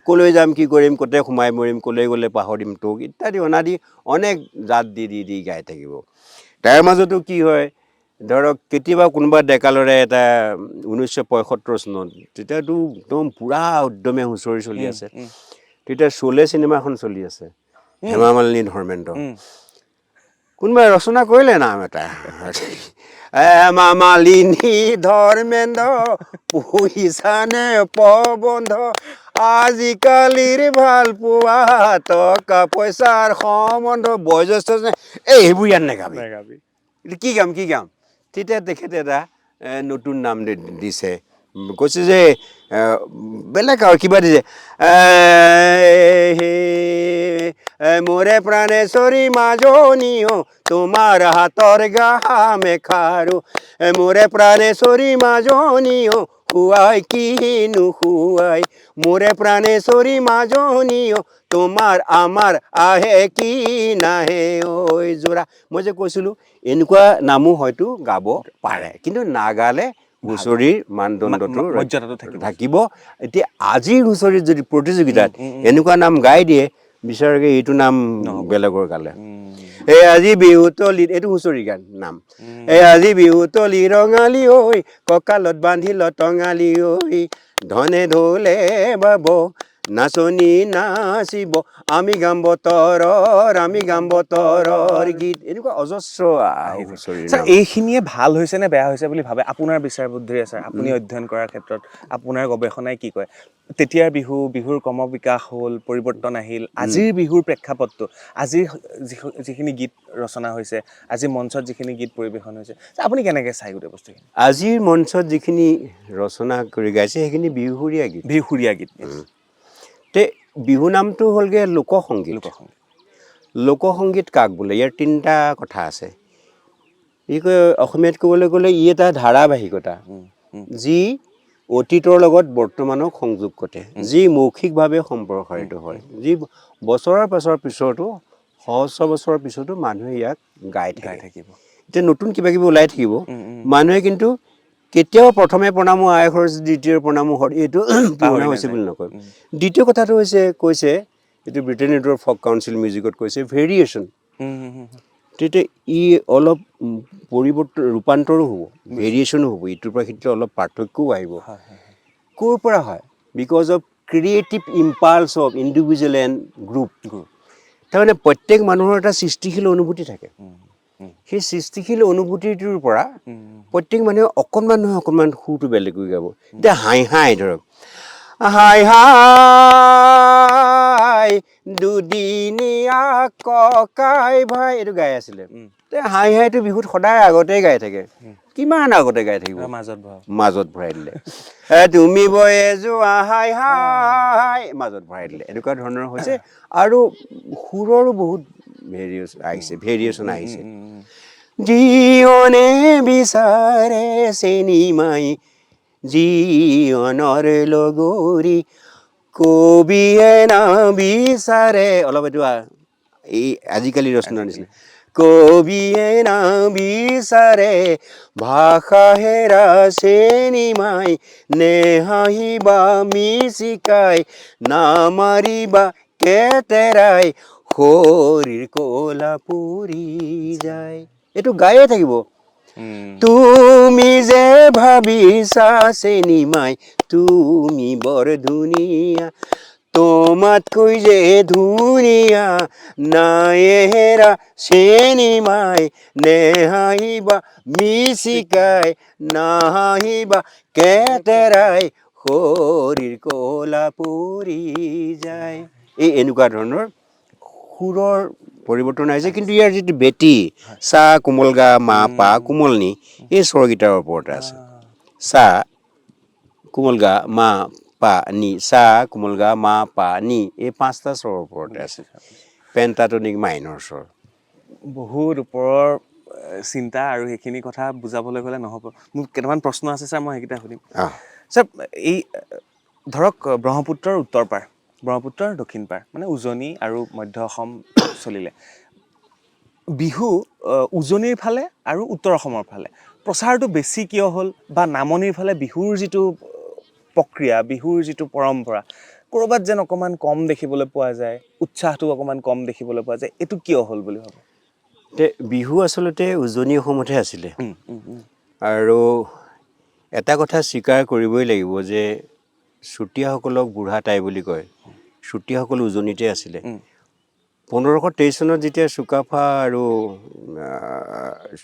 কলৈ যাম কি কৰিম ক'তে সোমাই মৰিম কলৈ গ'লে পাহৰিম তোক ইত্যাদি অনাদি অনেক জাত দি গাই থাকিব তাৰ মাজতো কি হয় ধৰক কেতিয়াবা কোনোবা ডেকালৰে এটা 1975 চনত তেতিয়াতো একদম পুৰা উদ্যমে হুঁচৰি চলি আছে তেতিয়া চলে চিনেমাখন চলি আছে হেমা মালিনী ধৰ্মেন্দ্ৰ কোনোবাই ৰচনা কৰিলে নাম এটা হেমা মালিনী ধৰ্মেন্দ্ৰ পঢ়িছানে প্ৰবন্ধ আজিকালিৰ ভাল পোৱা টকা পইচাৰ সম্বন্ধ বয়োজ্যেষ্ঠ এই সেইবোৰ ইয়াত নেগাবি কি গাম তেতিয়া তেখেতে এটা নতুন নাম দিছে কৈছে যে বেলেগ আৰু কিবা দিছে মোৰে প্ৰাণেশ্বৰী মাজনীও তোমাৰ হাতৰ গামে খাৰু মোৰে প্ৰাণেশ্বৰী মাজনীও খুৱাই কিনো খুৱাই মোৰে প্ৰাণেশ্বৰী মাজনীও তোমাৰ আমাৰ আহে কি নাহে ঐ যোৰা মই যে কৈছিলোঁ এনেকুৱা নামো হয়তো গাব পাৰে কিন্তু নাগালে হুঁচৰিৰ মানদণ্ডটো মৰ্যাদাটো থাকিব এতিয়া আজিৰ হুঁচৰিত যদি প্ৰতিযোগিতাত এনেকুৱা নাম গাই দিয়ে বিচাৰকে এইটো নাম বেলেগৰ গালে এই আজি বিহুতলিত এইটো হুঁচৰি গান নাম এই আজি বিহুতলি ৰঙালী ঐ কঁকালত বান্ধিল টঙালী ঐ ধনে ঢোলে বাব নাচনী নাচিব আমি গাম বতৰৰ গীত এনেকুৱা অজস্ৰ এইখিনিয়ে ভাল হৈছে নে বেয়া হৈছে বুলি ভাবে আপোনাৰ বিচাৰ বুদ্ধিৰে আছে আপুনি অধ্যয়ন কৰাৰ ক্ষেত্ৰত আপোনাৰ গৱেষণাই কি কয় তেতিয়াৰ বিহুৰ ক্ৰমবিকাশ হ'ল পৰিৱৰ্তন আহিল আজিৰ বিহুৰ প্ৰেক্ষাপটটো আজিৰ যিখিনি গীত ৰচনা হৈছে আজি মঞ্চত যিখিনি গীত পৰিৱেশন হৈছে আপুনি কেনেকৈ চাই গোটেই বস্তুখিনি আজিৰ মঞ্চত যিখিনি ৰচনা কৰি গাইছে সেইখিনি বিহুৰীয়া গীত তে বিহু নামটো হ'লগৈ লোকসংগীত কাক বোলে ইয়াৰ তিনিটা কথা আছে ই অসমীয়াত ক'বলৈ গ'লে ই এটা ধাৰাবাহিকতা যি অতীতৰ লগত বৰ্তমানক সংযোগ ঘটে যি মৌখিকভাৱে সম্প্ৰসাৰিত হয় যি বছৰৰ পিছতো সহস্ৰ বছৰৰ পিছতো মানুহে ইয়াক গাই থাকিব এতিয়া নতুন কিবা কিবি ওলাই থাকিব মানুহে কিন্তু কেতিয়াও প্ৰথমে প্ৰণামো আয়সৰ দ্বিতীয় প্ৰণামো হৰ এইটো পুৰণা হৈছে বুলি নকয় দ্বিতীয় কথাটো হৈছে কৈছে এইটো ব্ৰিটেন ফক কাউন্সিল মিউজিকত কৈছে ভেৰিয়েশ্যন তেতিয়া ই অলপ পৰিৱৰ্তন ৰূপান্তৰো হ'ব ভেৰিয়েশ্যনো হ'ব ইটোৰ পৰা সিটোৰ অলপ পাৰ্থক্যও আহিব ক'ৰ পৰা হয় because of creative impulse of individual and group তাৰমানে প্ৰত্যেক মানুহৰ এটা সৃষ্টিশীল অনুভূতি থাকে সেই সৃষ্টিশীল অনুভূতিটোৰ পৰা প্ৰত্যেক মানুহে অকণমান নহয় অকণমান সুৰটো বেলেগকৈ গাব এতিয়া হাই ধৰক হাই দুদিনীয়া ককাই ভাই এইটো গাই আছিলে হাইটো বিহুত সদায় আগতেই গাই থাকে কিমান আগতে গাই থাকিব মাজত ভৰাই দিলে তুমি বয়ে যোৱা হাই মাজত ভৰাই দিলে এনেকুৱা ধৰণৰ হৈছে আৰু সুৰৰো বহুত ভেৰিয়েশ্যন আহিছে জীবনে বিচাৰে চেনিমাই জীবনৰ লগৰী কবিয়ে না বিচাৰে অলপ এইটো এই আজিকালি ৰচনাৰ নিচিনা কবিয়ে না বিচাৰে ভাষা হেৰা চেনিমাই নেহাঁহিবা মিচিকাই নামাৰিবা কেতেৰাই শৰীৰ কলা পুৰি যায় এইটো গায়ে থাকিব তুমি যে ভাবিছা চেনিমাই তুমি বৰ ধুনীয়া তোমাতকৈ যে ধুনীয়া নাই হেৰা চেনিমাই নেহাঁহিবা মিচিকাই নাহাঁহিবা কেতেৰাই শৰীৰ কলা পৰি যায়, এই এনেকুৱা ধৰণৰ সুৰৰ পৰিৱৰ্তন আহিছে। কিন্তু ইয়াৰ যিটো বেটি চা কোমল গা মা পা কোমলনি, এই স্বৰগীটাৰ ওপৰতে আছে। চা কোমল গা মা পা নি, চা কোমল গা মা পা নি, এই 5টা স্বৰৰ ওপৰতে আছে। পেণ্টাটনিক মাইনৰ স্বৰ। বহুত ওপৰৰ চিন্তা, আৰু সেইখিনি কথা বুজাবলৈ গ'লে নহ'ব। মোৰ কেইটামান প্ৰশ্ন আছে ছাৰ, মই সেইকেইটা সুধিম। ছাৰ, এই ধৰক ব্ৰহ্মপুত্ৰৰ উত্তৰ পাৰ, ব্ৰহ্মপুত্ৰৰ দক্ষিণ পাৰ, মানে উজনি আৰু মধ্য অসম চলিলে, বিহু উজনিৰ ফালে আৰু উত্তৰ অসমৰ ফালে প্ৰচাৰটো বেছি কিয় হ'ল, বা নামনিৰ ফালে বিহুৰ যিটো প্ৰক্ৰিয়া, বিহুৰ যিটো পৰম্পৰা ক'ৰবাত যেন অকণমান কম দেখিবলৈ পোৱা যায়, উৎসাহটো অকণমান কম দেখিবলৈ পোৱা যায়, এইটো কিয় হ'ল বুলি ভাবে? বিহু আচলতে উজনি অসমতহে আছিলে। আৰু এটা কথা স্বীকাৰ কৰিবই লাগিব যে চুতীয়াসকলক বুঢ়া টাই বুলি কয়, চুতীয়াসকল উজনিতে আছিলে। 1523 চনত যেতিয়া চুকাফা আৰু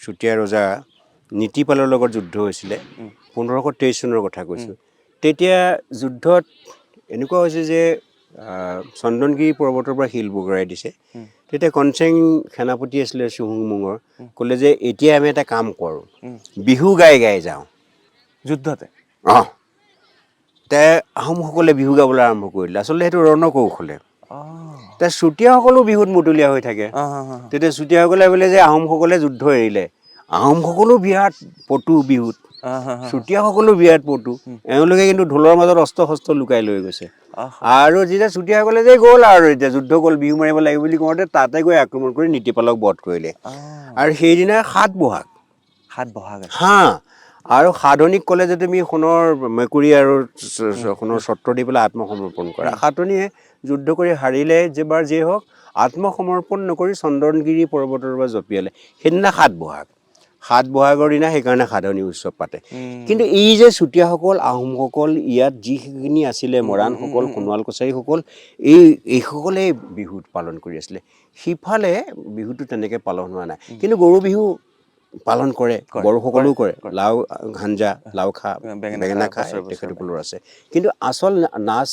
চুতীয়া ৰজা নীতিপালৰ লগত যুদ্ধ হৈছিলে, 1523 চনৰ কথা কৈছোঁ, তেতিয়া যুদ্ধত এনেকুৱা হৈছে যে চন্দনগিৰি পৰ্বতৰ পৰা শিল বগৰাই দিছে। তেতিয়া কনচেং সেনাপতি আছিলে চুহুংমুঙৰ, ক'লে যে এতিয়া আমি এটা কাম কৰোঁ, বিহু গাই গাই যাওঁ যুদ্ধতে। আহোমসকলে বিহু গাবলৈ আৰম্ভ কৰিলে। আচলতে সেইটো ৰণকৌশলে। চুতীয়াসকলো বিহুত মতলীয়া হৈ থাকে। তেতিয়া চুতীয়াসকলে বোলে যে আহোমসকলে যুদ্ধ এৰিলে, আহোমসকলো বিৰাট পটু বিহুত, চুতীয়াসকলো বিৰাট পটু। এওঁলোকে কিন্তু ঢোলৰ মাজত অস্ত্ৰ শস্ত্ৰ লুকাই লৈ গৈছে। আৰু যেতিয়া চুতীয়াসকলে যে গ'ল আৰু এতিয়া যুদ্ধ গ'ল, বিহু মাৰিব লাগিব বুলি কওঁতে তাতে গৈ আক্ৰমণ কৰি নীতিপালক বধ কৰিলে। আৰু সেইদিনা 7 বহাগ। হা, আৰু সাধনীক ক'লে যে তুমি সোণৰ মেকুৰী আৰু সোণৰ ছত্ৰ দি পেলাই আত্মসমৰ্পণ কৰা। সাধনীয়ে যুদ্ধ কৰি হাৰিলে, যেবাৰ যিয়ে হওক আত্মসমৰ্পণ নকৰি চন্দনগিৰি পৰ্বতৰ পৰা জঁপিয়ালে। সেইদিনা 7 বহাগ। 7 বহাগৰ দিনা সেইকাৰণে সাধনী উৎসৱ পাতে। কিন্তু এই যে চুতীয়াসকল, আহোমসকল, ইয়াত যিখিনি আছিলে মৰাণসকল, সোণোৱাল কছাৰীসকল, এইসকলে বিহুত পালন কৰি আছিলে। সিফালে বিহুটো তেনেকৈ পালন হোৱা নাই। কিন্তু গৰু বিহু পালন কৰে, বড়োসকলেও কৰে। লাও ঘাঞ্জা, লাও খা বেঙেনা খা, তেখেতসকলৰ আছে। কিন্তু আচল নাচ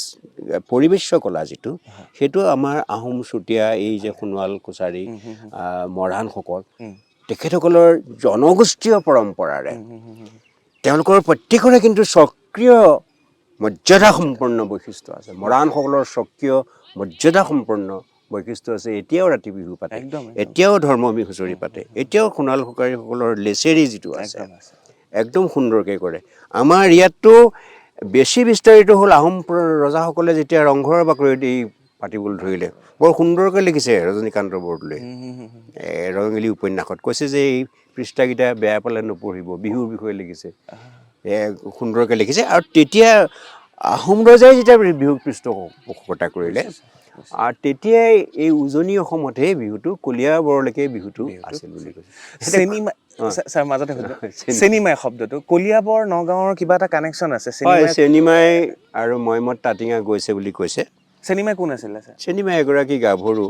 পৰিবেশ্য কলা যিটো, সেইটো আমাৰ আহোম চুতীয়া, এই যে সোণোৱাল কছাৰী, মৰাণসকল, তেখেতসকলৰ জনগোষ্ঠীয় পৰম্পৰাৰে তেওঁলোকৰ প্ৰত্যেকৰে কিন্তু স্বকীয় মৰ্যাদা সম্পন্ন বৈশিষ্ট্য আছে। মৰাণসকলৰ স্বকীয় মৰ্যাদা সম্পন্ন বৈশিষ্ট্য আছে। এতিয়াও ৰাতি বিহু পাতে, এতিয়াও ধৰ্ম হুঁচৰি পাতে, এতিয়াও সোণোৱাল কছাৰীসকলৰ লেচেৰি যিটো আছে একদম সুন্দৰকৈ কৰে। আমাৰ ইয়াততো বেছি বিস্তাৰিত হ'ল আহোম ৰজাসকলে যেতিয়া ৰংঘৰৰ বাকৰিত এই পাতিবলৈ ধৰিলে। বৰ সুন্দৰকৈ লিখিছে ৰজনীকান্ত বৰদলৈয়ে ৰংগিলী উপন্যাসত, কৈছে যে এই পৃষ্ঠাকেইটা বেয়া পালে নপঢ়িব, বিহুৰ বিষয়ে লিখিছে, সুন্দৰকৈ লিখিছে। আৰু তেতিয়া আহোম ৰজাই যেতিয়া বিহুক পৃষ্ঠপোষকতা কৰিলে, আৰু তেতিয়াই এই উজনি অসমতে বিহুটো কলিয়াবৰলৈকে বিহুটো আছিল বুলি কৈছে। ছাৰ মাজতে চেনিমাই শব্দটো কলিয়াবৰ নগাঁৱৰ কিবা এটা কানেকশ্যন আছে। চেনিমাই আৰু মইমত তাঁতিঙা গৈছে বুলি কৈছে। চেনিমাই কোন আছিলে? চেনিমাই এগৰাকী গাভৰু।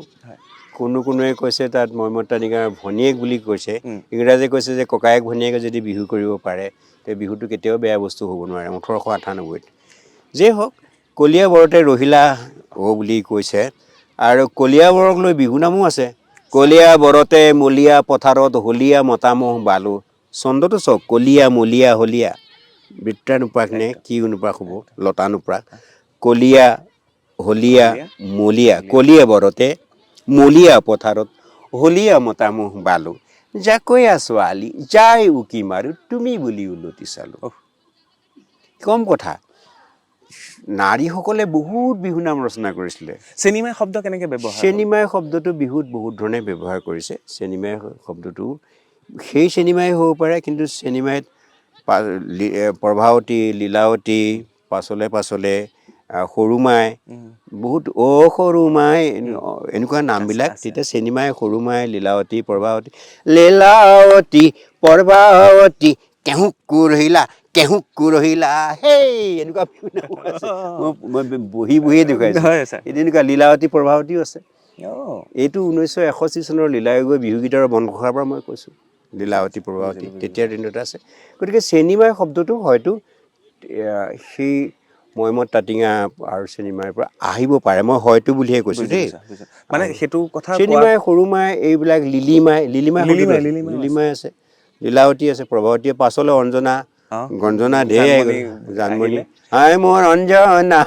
কোনোৱে কৈছে তাত মইমত তাঁতিঙাৰ ভনীয়েক বুলি কৈছে। ইংৰাজে কৈছে যে ককায়েক ভনীয়েকে যদি বিহু কৰিব পাৰে, তে বিহুটো কেতিয়াও বেয়া বস্তু হ'ব নোৱাৰে। 1898 যেই হওক, কলিয়াবৰতে ৰহিলা বুলি কৈছে। আৰু কলিয়াবৰক লৈ বিহু নামো আছে। কলিয়াবৰতে মলীয়া পথাৰত হলীয়া মতামহ বালো। চন্দ্ৰটো চাওক, কলীয়া মলীয়া হলীয়া, বৃত্তানুপ্ৰাস নে কি অনুপ্ৰাস হ'ব, লতানুপ্ৰাস। কলীয়া হলীয়া মলীয়া, কলিয়াবৰতে মলীয়া পথাৰত হলীয়া মতামহ বালো। জাকৈয়া ছোৱালী যাই উকি মাৰো, তুমি বুলি উলটি চালো। কম কথা, নাৰীসকলে বহুত বিহু নাম ৰচনা কৰিছিলে। চেনিমাই শব্দ কেনেকৈ ব্যৱহাৰ? চেনিমাই শব্দটো বিহুত বহুত ধৰণে ব্যৱহাৰ কৰিছে। চেনিমাই শব্দটো সেই চেনিমাই হ'ব পাৰে, কিন্তু চেনিমাইত প্ৰভাৱতী, লীলাৱতী, পাছলে সৰুমাই, বহুত সৰুমাই, এনেকুৱা নামবিলাক তেতিয়া চেনিমাই, সৰুমাই, লীলাৱতী, প্ৰভাৱতী, লীলাৱতী প্ৰভাৱতী, কেহুকু ৰহিলা হেই, এনেকুৱা মই বহিয়ে দেখুৱাইছোঁ। তেনেকুৱা লীলাৱতী প্ৰভাৱতীও আছে। এইটো 1961 চনৰ লীলায়োগৰ বিহুগীতৰ বনঘোষাৰ পৰা মই কৈছোঁ, লীলাৱতী প্ৰভাৱতী তেতিয়াৰ দিনতে আছে। গতিকে চেনিমাই শব্দটো হয়তো সেই মইমত তাটিঙা আৰু চিনেমাৰ পৰা আহিব পাৰে মই হয়তো বুলিহে কৈছোঁ দেই মানে সেইটো কথা চিনেমাই সৰুমাই এইবিলাক লিলিমাই লিলিমাই আছে লীলাৱতী আছে প্ৰভাৱতীয়ে পাছলৈ অঞ্জনা গঞ্জনা ঢেৰ জানমণি হাই মোৰ অঞ্জনা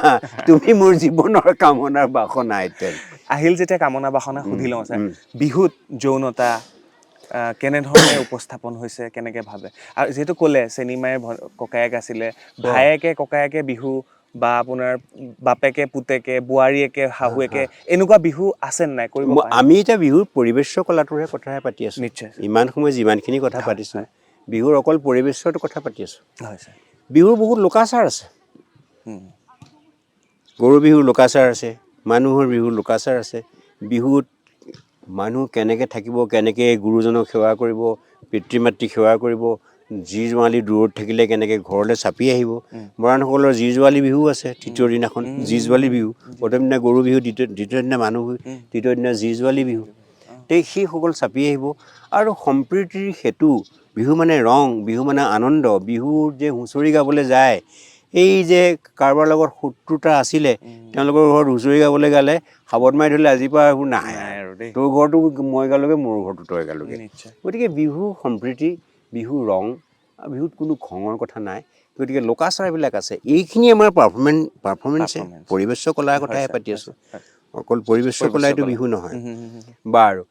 তুমি মোৰ জীৱনৰ কামনাৰ বাসনা আইটেল আহিল যেতিয়া কামনা বাসনা সুধি লওঁ ছাৰ বিহুত যৌনতা কেনেধৰণে উপস্থাপন হৈছে কেনেকৈ ভাবে আৰু যিহেতু ক'লে চেনিমাইৰ ককায়েক আছিলে ভায়েকে ককায়েকে বিহু বা আপোনাৰ বাপেকে পুতেকে বোৱাৰীয়েকে শাহুৱেকে এনেকুৱা বিহু আছে নাই কৰিব আমি এতিয়া বিহুৰ পৰিৱেশ কলাটোৰে কথাহে পাতি আছোঁ নিশ্চয় ইমান সময় যিমানখিনি কথা পাতিছোঁ বিহুৰ অকল পৰিৱেশৰ কথা পাতি আছোঁ হয় ছাৰ বিহুৰ বহুত লোকাচাৰ আছে গৰু বিহুৰ লোকাচাৰ আছে মানুহৰ বিহুৰ লোকাচাৰ আছে বিহুত মানুহ কেনেকৈ থাকিব কেনেকৈ গুৰুজনক সেৱা কৰিব পিতৃ মাতৃক সেৱা কৰিব জী জোৱালি দূৰত থাকিলে কেনেকৈ ঘৰলৈ চাপি আহিব মৰাণসকলৰ জী জোৱালি বিহু আছে তৃতীয় দিনাখন জী জোৱালি বিহু প্ৰথম দিনা গৰু বিহু দ্বিতীয় দিনা মানুহ বিহু তৃতীয় দিনা জী জোৱালি বিহু সেইসকল চাপি আহিব আৰু সম্প্ৰীতিৰ সেতু বিহু মানে ৰং বিহু মানে আনন্দ বিহুৰ যে হুঁচৰি গাবলৈ যায় এই যে কাৰোবাৰ লগত শত্ৰুতা আছিলে তেওঁলোকৰ ঘৰত হুঁচৰি গাবলৈ গালে সাবত মাৰি ধৰিলে আজিৰ পৰা এইবোৰ নাহে আৰু তোৰ ঘৰটো মই গালোগে মোৰ ঘৰটো তই গালোগে গতিকে বিহু সম্প্ৰীতি বিহু ৰং বিহুত কোনো খঙৰ কথা নাই গতিকে লোকাচাৰবিলাক আছে এইখিনি আমাৰ পাৰফৰ্মেঞ্চে পৰিৱেশ কলাৰ কথাহে পাতি আছোঁ অকল পৰিৱেশ কলাইতো বিহু নহয় বাৰু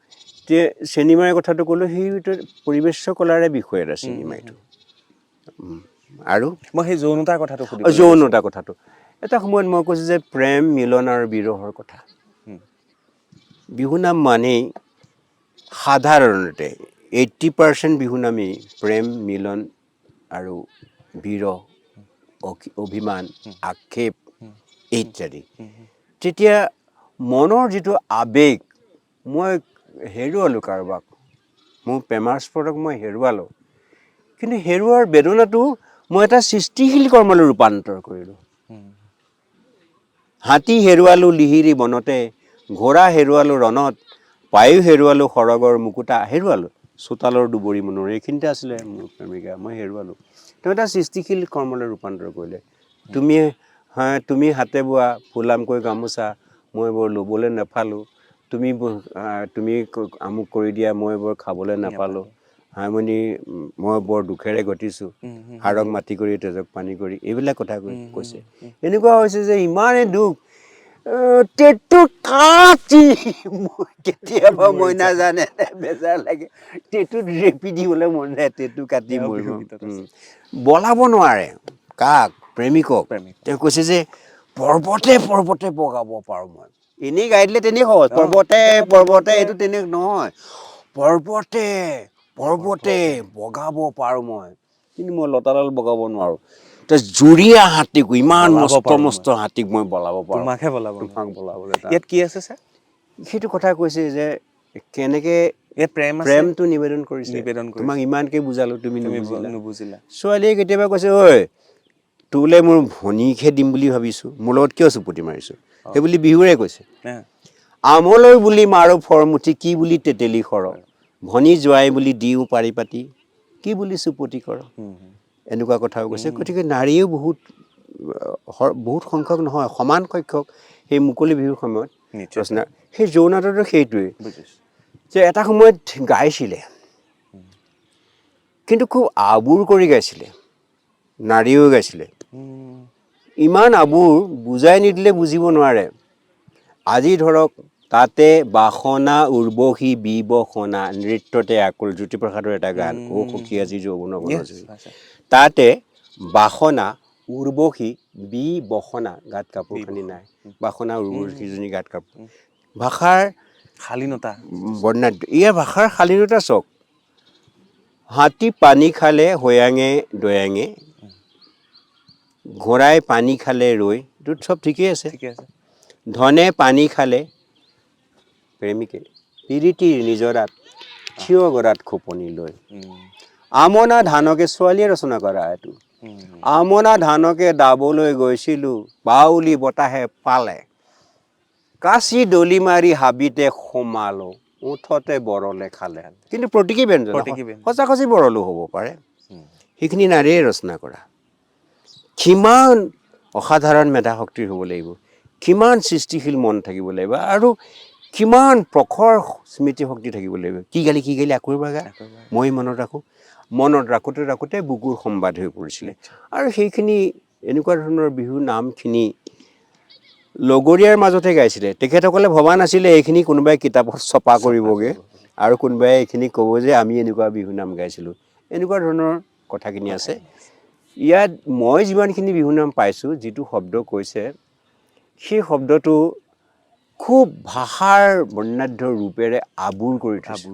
তে চিনেমাৰ কথাটো ক'লোঁ সেই ভিতৰত পৰিৱেশ কলাৰে বিষয় এটা চিনেমাটো আৰু মই সেই যৌনতাৰ কথাটো যৌনতাৰ কথাটো এটা সময়ত মই কৈছোঁ যে প্ৰেম মিলন আৰু বিৰহৰ কথা বিহু নাম মানেই সাধাৰণতে 80% বিহু নামেই প্ৰেম মিলন আৰু বিৰহ অভিমান আক্ষেপ ইত্যাদি তেতিয়া মনৰ যিটো আৱেগ মই হেৰুৱালোঁ কাৰোবাক মোৰ প্ৰেমাস্পদক মই হেৰুৱালোঁ কিন্তু হেৰুৱাৰ বেদনাটো মই এটা সৃষ্টিশীল কৰ্মলৈ ৰূপান্তৰ কৰিলোঁ হাতী হেৰুৱালোঁ লিহিৰি বনতে ঘোঁৰা হেৰুৱালোঁ ৰণত পায়ো হেৰুৱালোঁ সৰগৰ মুকুতা হেৰুৱালোঁ চোতালৰ দুবৰি মনৰ এইখিনিতে আছিলে মোৰ প্ৰেমিকা মই হেৰুৱালোঁ তেওঁ এটা সৃষ্টিশীল কৰ্মলৈ ৰূপান্তৰ কৰিলে তুমি হাতে বোৱা ফুলামকৈ গামোচা মই বৰ ল'বলৈ নাপালোঁ তুমি আমুক কৰি দিয়া মই বৰ খাবলৈ নাপালোঁ হাৰমনি মই বৰ দুখেৰে ঘটিছোঁ হাড়ক মাটি কৰি তেজক পানী কৰি এইবিলাক কথা কৈছে এনেকুৱা হৈছে যে ইমানেই দুখ টেটু কাটি কেতিয়াবা মই নাজানে বেজাৰ লাগে টেটুত ৰেপি দিবলৈ মন যায় টেটু কাটি মৰিব বলাব নোৱাৰে কাক প্ৰেমিকক তেওঁ কৈছে যে পৰ্বতে পৰ্বতে বগাব পাৰোঁ মই এনেই গাই দিলে তেনেই সহজ পৰ্বতে এইটো তেনে নহয় পৰ্বতে পৰ্বতে বগাব পাৰোঁ মই কিন্তু মই লতাডাল বগাব নোৱাৰোঁ জুৰীয়া হাতীক ইমান মস্ত হাতীক মই বলাব পাৰোঁ তোমাক বলাবলৈ ইয়াত কি আছে ছাৰ সেইটো কথা কৈছে যে কেনেকৈ প্ৰেমটো নিবেদন কৰিছে তোমাক ইমানকৈ বুজালোঁ তুমি নুবুজিলা ছোৱালীয়ে কেতিয়াবা কৈছে ঐ তোলৈ মোৰ ভনীকহে দিম বুলি ভাবিছোঁ মোৰ লগত কিয় চুপতি মাৰিছোঁ সেই বুলি বিহুৰে কৈছে আমলৈ বুলি মাৰো ফৰমুঠি কি বুলি তেতেলী সৰহ ভনী জোৱাই বুলি দিওঁ পাৰি পাতি কি বুলি চুপতি কৰ এনেকুৱা কথাও কৈছে গতিকে নাৰীয়েও বহুত সংখ্যক নহয় সমান সংখ্যক সেই মুকলি বিহুৰ সময়ত ৰচনা সেই যৌনতাটো সেইটোৱে যে এটা সময়ত গাইছিলে কিন্তু খুব আবুৰ কৰি গাইছিলে নাৰীয়েও গাইছিলে ইমান আবুৰ বুজাই নিদিলে বুজিব নোৱাৰে আজি ধৰক তাতে বাসনা উৰ্বশী বিবসনা নৃত্যতে আকুল জ্যোতিপ্ৰসাদৰ এটা গান অ সখী আজি যৌৱন তাতে বাসনা উৰ্বশী বিবসনা গাত কাপোৰ খানি নাই বাসনা উৰ্বশীজনী গাত কাপোৰ ভাষাৰ শালীনতা বৰ্ণনা ইয়াৰ ভাষাৰ শালীনতা চাওক হাতী পানী খালে হৈয়াঙে দয়াঙে ঘোঁৰাই পানী খালে ৰৈ এইটোত চব ঠিকেই আছে ধনে পানী খালে প্ৰেমিকে পিৰিতিৰ নিজৰাত থিয় গৰাত খোপনি লৈ আমনা ধানকে ছোৱালীয়ে ৰচনা কৰা এইটো আমনা ধানকে দাবলৈ গৈছিলোঁ বাউলি বতাহে পালে কাঁচি দলি মাৰি হাবিতে সোমালো ওঠতে বৰলে খালে কিন্তু প্ৰতীকী ব্যঞ্জন সঁচাসঁচি বৰলো হ'ব পাৰে সেইখিনি নাৰীয়ে ৰচনা কৰা কিমান অসাধাৰণ মেধা শক্তিৰ হ'ব লাগিব, কিমান সৃষ্টিশীল মন থাকিব লাগিব, আৰু কিমান প্ৰখৰ স্মৃতি শক্তি থাকিব লাগিব। কি গালি আকৌ এবাৰ গা, মই মনত ৰাখোঁতে বুকুৰ সম্বাদ হৈ পৰিছিলে। আৰু সেইখিনি এনেকুৱা ধৰণৰ বিহু নামখিনি লগৰীয়াৰ মাজতে গাইছিলে। তেখেতসকলে ভবা নাছিলে এইখিনি কোনোবাই কিতাপত ছপা কৰিবগৈ, আৰু কোনোবাই এইখিনি ক'ব যে আমি এনেকুৱা বিহু নাম গাইছিলোঁ। এনেকুৱা ধৰণৰ কথাখিনি আছে। ইয়াত মই যিমানখিনি বিহু নাম পাইছোঁ, যিটো শব্দ কৈছে সেই শব্দটো খুব ভাষাৰ বৰ্ণাঢ্য ৰূপেৰে আবুৰ কৰি থৈছে,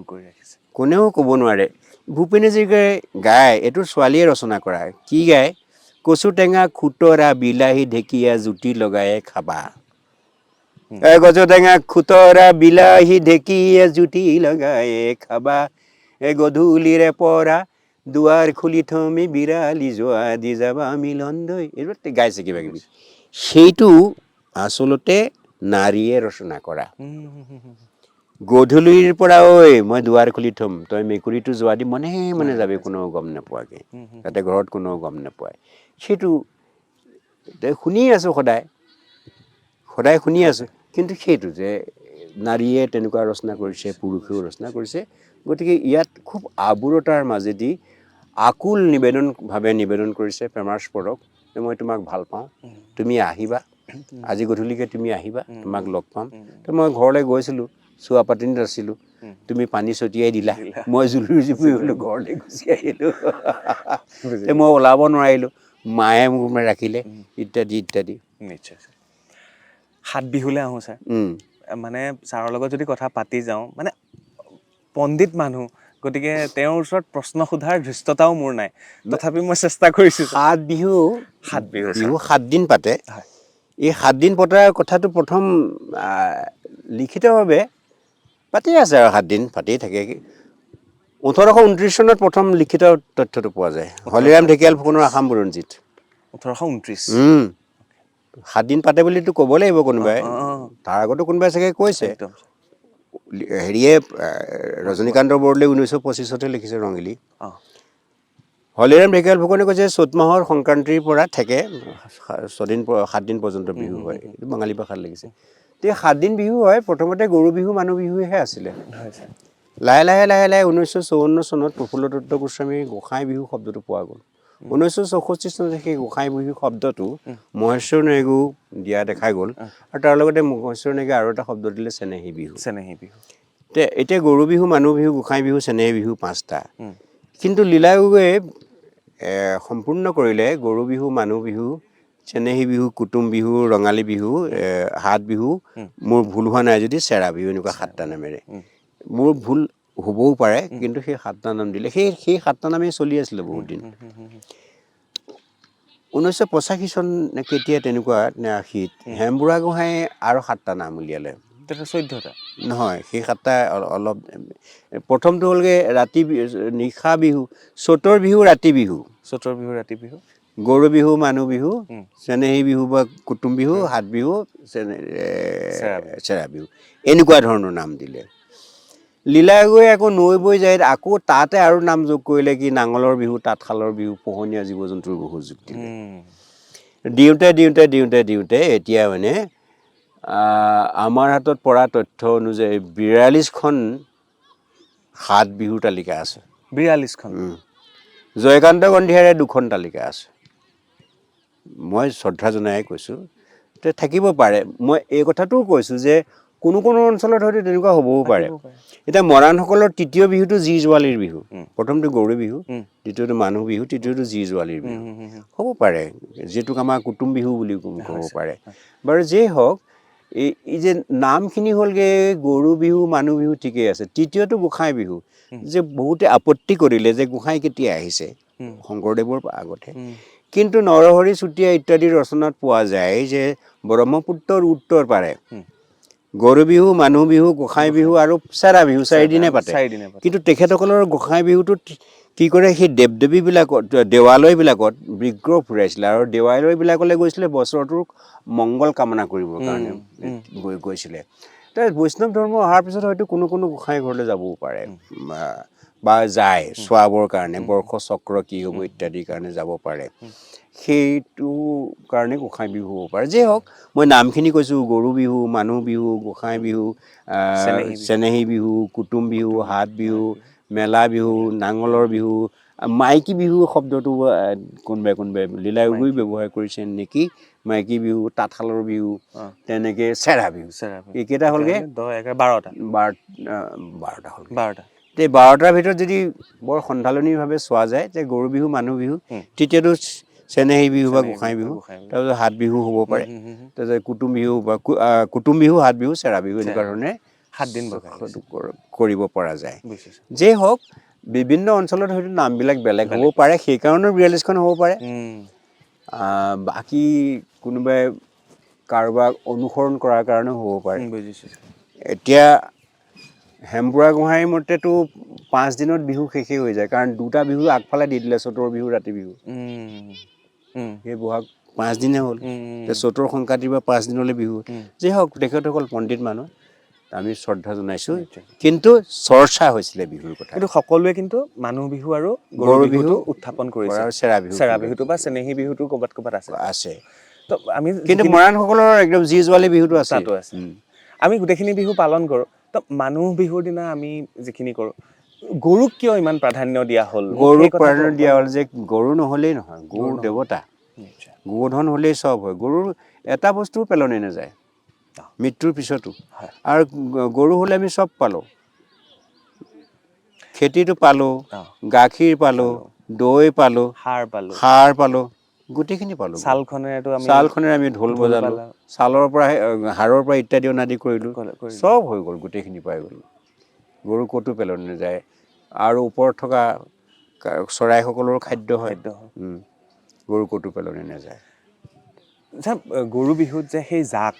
কোনেও ক'ব নোৱাৰে। ভূপেন হাজৰিকাই গায়, এইটো ছোৱালীয়ে ৰচনা কৰা। কি গায়? কচু টেঙা খুতৰা বিলাহী ঢেকীয়া জুতি লগায়ে খাবা, কচু টেঙা খুতৰা বিলাহী ঢেকীয়া জুতি লগায়ে খাবা, গধূলিৰে পৰা দুৱাৰ খুলি থমি বিৰালি যোৱা দি যাবা মিলন দৈ। এইবোৰ গাইছে কিবা কিবি। সেইটো আচলতে নাৰীয়ে ৰচনা কৰা। গধূলিৰ পৰা ঐ মই দুৱাৰ খুলি থ'ম, তই মেকুৰীটো যোৱা দি মনে যাবি, কোনেও গম নোপোৱাকৈ, যাতে ঘৰত কোনেও গম নাপায়। সেইটো শুনি আছোঁ, সদায় শুনি আছোঁ। কিন্তু সেইটো যে নাৰীয়ে তেনেকুৱা ৰচনা কৰিছে, পুৰুষেও ৰচনা কৰিছে। গতিকে ইয়াত খুব আবুৰতাৰ মাজেদি আকুল নিবেদনভাৱে নিবেদন কৰিছে প্ৰেমাস্পদক, যে মই তোমাক ভাল পাওঁ, তুমি আহিবা, আজি গধূলিকৈ তুমি আহিবা, তোমাক লগ পাম। তো মই ঘৰলৈ গৈছিলোঁ, চোৱা পাতনিত আছিলোঁ, তুমি পানী ছটিয়াই দিলা, মই জুলুৰি জুপুৰি হ'লোঁ, ঘৰলৈ গুচি আহিলোঁ। মই ওলাব নোৱাৰিলোঁ, মায়ে মোক ৰাখিলে, ইত্যাদি ইত্যাদি। নিশ্চয়। সাত বিহুলৈ আহোঁ ছাৰ। মানে ছাৰৰ লগত যদি কথা পাতি যাওঁ, মানে পণ্ডিত মানুহ, গতিকে তেওঁৰ ওচৰত প্ৰশ্ন সোধাৰ ধৃষ্টতাও মোৰ নাই, তথাপি মই চেষ্টা কৰিছোঁ। সাত বিহু 7 দিন পাতে। এই 7 দিন পতাৰ কথাটো প্ৰথম লিখিতভাৱে পাতি আছে, আৰু 7 দিন পাতিয়ে থাকে। 1829 চনত প্ৰথম লিখিত তথ্যটো পোৱা যায়, হলিৰাম ঢেকিয়াল ফুকনৰ আসাম বুৰঞ্জীত। 1829। 7 দিন পাতে বুলিতো ক'ব লাগিব কোনোবাই, তাৰ আগতো কোনোবাই চাগে কৈছে। হেৰিয়ে ৰজনীকান্ত বৰদলৈ 1925 লিখিছে ৰঙিলী। হলিৰাম ঢেকিয়াল ফুকনে কৈছে চ'ত মাহৰ সংক্ৰান্তিৰ পৰা থাকে 7 দিন পৰ্যন্ত বিহু হয়, এইটো বঙালী ভাষাত লিখিছে। তে 7 দিন বিহু হয়। প্ৰথমতে গৰু বিহু মানুহ বিহুহে আছিলে। লাহে লাহে 1954 চনত প্ৰফুল্ল দত্ত গোস্বামীৰ গোঁসাই বিহু শব্দটো পোৱা গ'ল। 1964 চনত সেই গোঁসাই বিহু শব্দটো মহেশ্বৰ নেওগো দিয়া দেখা গ'ল, আৰু তাৰ লগতে মহেশ্বৰ নেওগে আৰু এটা শব্দ দিলে চেনেহী বিহু। এতিয়া গৰু বিহু, মানুহ বিহু, গোঁসাই বিহু, চেনেহী বিহু 5টা। কিন্তু লীলা গগৈয়ে সম্পূৰ্ণ কৰিলে গৰু বিহু, মানুহ বিহু, চেনেহী বিহু, কুটুম বিহু, ৰঙালী বিহু, হাত বিহু, মোৰ ভুল হোৱা নাই যদি চেৰা বিহু, এনেকুৱা 7টা নামেৰে। মোৰ ভুল হ'বও পাৰে, কিন্তু সেই 7টা নাম দিলে। সেই 7টা নামেই চলি আছিলে বহুত দিন। 1985 চন কেতিয়া তেনেকুৱা 80ত হেম বুঢ়াগোহাঁয়ে আৰু 7টা নাম উলিয়ালে। 14টা নহয়, সেই 7টা অলপ। প্ৰথমটো হ'লগৈ নিশা বিহু, চ'তৰ বিহু, ৰাতি বিহু, গৰু বিহু, মানুহ বিহু, চেনেহী বিহু বা কুটুম বিহু, হাত বিহু, চেৰা বিহু, এনেকুৱা ধৰণৰ নাম দিলে। লীলা গগৈয়ে আকৌ নৈ বৈ যায়, আকৌ তাতে আৰু নাম যোগ কৰিলে, কি নাঙলৰ বিহু, তাঁতশালৰ বিহু, পোহনীয়া জীৱ জন্তুৰ বিহু যোগ দিলে। দিওঁতে এতিয়া মানে আমাৰ হাতত পৰা তথ্য অনুযায়ী 42খন 7 বিহুৰ তালিকা আছে। 42খন। জয়কান্ত গন্ধিয়াৰে 2খন তালিকা আছে। মই শ্ৰদ্ধা জনাই কৈছোঁ, থাকিব পাৰে। মই এই কথাটোও কৈছোঁ যে কোনো অঞ্চলত হয়তো তেনেকুৱা হ'বও পাৰে। এতিয়া মৰাণসকলৰ তৃতীয় বিহুটো জী জোৱালীৰ বিহু। প্ৰথমটো গৰু বিহু, দ্বিতীয়টো মানুহ বিহু, তৃতীয়টো জী জোৱালীৰ বিহু হ'ব পাৰে, যিটোক আমাৰ কুটুম বিহু বুলি ক'ব পাৰে। বাৰু যেই হওক, এই যে নামখিনি হ'লগৈ গৰু বিহু, মানুহ বিহু, ঠিকেই আছে। তৃতীয়টো গোঁসাই বিহু, যে বহুতে আপত্তি কৰিলে যে গোঁসাই কেতিয়া আহিছে, শংকৰদেৱৰ আগতে। কিন্তু নৰহৰি চুতীয়া ইত্যাদি ৰচনাত পোৱা যায় যে ব্ৰহ্মপুত্ৰৰ উত্তৰ পাৰে গৰু বিহু, মানুহ বিহু, গোঁসাই বিহু আৰু চেৰা বিহু 4 দিনে পাতে। কিন্তু তেখেতসকলৰ গোঁসাই বিহুটোত কি কৰে, সেই দেৱ দেৱীবিলাকত, দেৱালয়বিলাকত বিগ্ৰহ ফুৰাইছিলে, আৰু দেৱালয়বিলাকলৈ গৈছিলে বছৰটোৰ মংগল কামনা কৰিবৰ কাৰণে গৈছিলে। বৈষ্ণৱ ধৰ্ম অহাৰ পিছত হয়তো কোনো গোঁসাই ঘৰলৈ যাবও পাৰে, বা যায় চোৱাবৰ কাৰণে, বৰ্ষ চক্ৰ কি হ'ব ইত্যাদিৰ কাৰণে যাব পাৰে। সেইটো কাৰণে গোঁসাই বিহু হ'ব পাৰে। যেই হওক মই নামখিনি কৈছোঁ, গৰু বিহু, মানুহ বিহু, গোঁসাই বিহু, চেনেহী বিহু, কুটুম বিহু, হাত বিহু, মেলা বিহু, নাঙলৰ বিহু, মাইকী বিহু শব্দটো কোনোবাই লীলাগুৰি ব্যৱহাৰ কৰিছে নেকি, মাইকী বিহু, তাঁতশালৰ বিহু, তেনেকৈ চেৰা বিহু, এইকেইটা হ'লগৈ 12টা হ'লগৈ। এই 12টাৰ ভিতৰত যদি বৰ সন্ধালনীভাৱে চোৱা যায় যে গৰু বিহু, মানুহ বিহু, তৃতীয়টো চেনেহী বিহু বা গোঁসাই বিহু, তাৰপিছত হাত বিহু হ'ব পাৰে, তাৰপিছত কুটুম বিহু, হাত বিহু, চেৰা বিহু, এনেকুৱা ধৰণে 7 দিন কৰিব পৰা যায়। যেই হওক বিভিন্ন অঞ্চলত হয়তো নামবিলাক বেলেগ হ'ব পাৰে, সেইকাৰণেও 42খন হ'ব পাৰে। বাকী কোনোবাই কাৰোবাক অনুসৰণ কৰাৰ কাৰণেও হ'ব পাৰে। এতিয়া হেমবুঢ়া গোহাঁইৰ মতেতো 5 দিনত বিহু শেষেই হৈ যায়, কাৰণ 2টা বিহু আগফালে দি দিলে, চ'তৰ বিহু, ৰাতি বিহু। সেই বহাগ 5 দিনে হ'ল, চ'তৰ সংক্ৰান্তিৰ পৰা 5 দিনলৈ বিহু। যি হওক তেখেতসকল পণ্ডিত মানুহ, আমি শ্ৰদ্ধা জনাইছোঁ, কিন্তু চৰ্চা হৈছিলে বিহুৰ কথা। কিন্তু সকলোৱে কিন্তু মানুহ বিহু আৰু গৰু বিহুটো উত্থাপন কৰিছে, আৰু চেৰা বিহুটো বা চেনেহী বিহুটো ক'ৰবাত আছে। তো আমি কিন্তু মৰাণসকলৰ একদম জি জোৱালি বিহুটো আছে। আমি গোটেইখিনি বিহু পালন কৰোঁ। তো মানুহ বিহুৰ দিনা আমি যিখিনি কৰোঁ, গৰুক কিয় ইমান প্ৰাধান্য দিয়া হ'ল? গৰুক প্ৰাধান্য দিয়া হ'ল যে গৰু নহ'লেই নহয়, গৰু দেৱতা, গোধন হ'লেই চব হয়। গৰুৰ এটা বস্তুও পেলনি নাযায় মৃত্যুৰ পিছতো। আৰু গৰু হ'লে আমি চব পালোঁ, খেতিটো পালোঁ, গাখীৰ পালোঁ, দৈ পালোঁ, সাৰ পালোঁ, গোটেইখিনি পালোঁ। ছালখনেৰে আমি ঢোল বজালোঁ, ছালৰ পৰা হাড়ৰ পৰা ইত্যাদি অনাদি কৰিলোঁ, চব হৈ গ'ল, গোটেইখিনি পাই গ'লোঁ। গৰু ক'তো পেলনি নাযায়। আৰু ওপৰত থকা চৰাইসকলৰ খাদ্য হয়, গৰু ক'তো পেলনি নাযায়। গৰু বিহুত যে সেই জাক,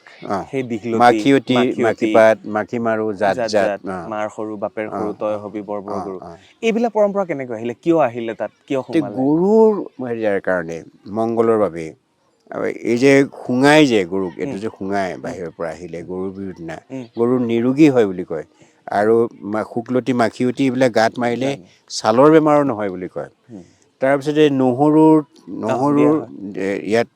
সেই মাখিয়তী, মাখিপাত, মাখি মাৰো, জাত, মাৰ সৰু বাপেৰ সৰু তই হবি বৰ বৰ গৰু, এইবিলাক পৰম্পৰা কেনেকৈ আহিলে, কিয় আহিলে তাত, কিয় সোমালে? গৰুৰ হেৰিয়াৰ কাৰণে, মংগলৰ বাবে। এই যে শুঙাই যে গৰুক, এইটো যে শুঙাই বাহিৰৰ পৰা আহিলে গৰু বিহুৰ দিনা, গৰু নিৰোগী হয় বুলি কয়। আৰু শুকলতি, মাখিয়তী এইবিলাক গাত মাৰিলে ছালৰ বেমাৰো নহয় বুলি কয়। তাৰপিছতে নহৰুৰ ইয়াত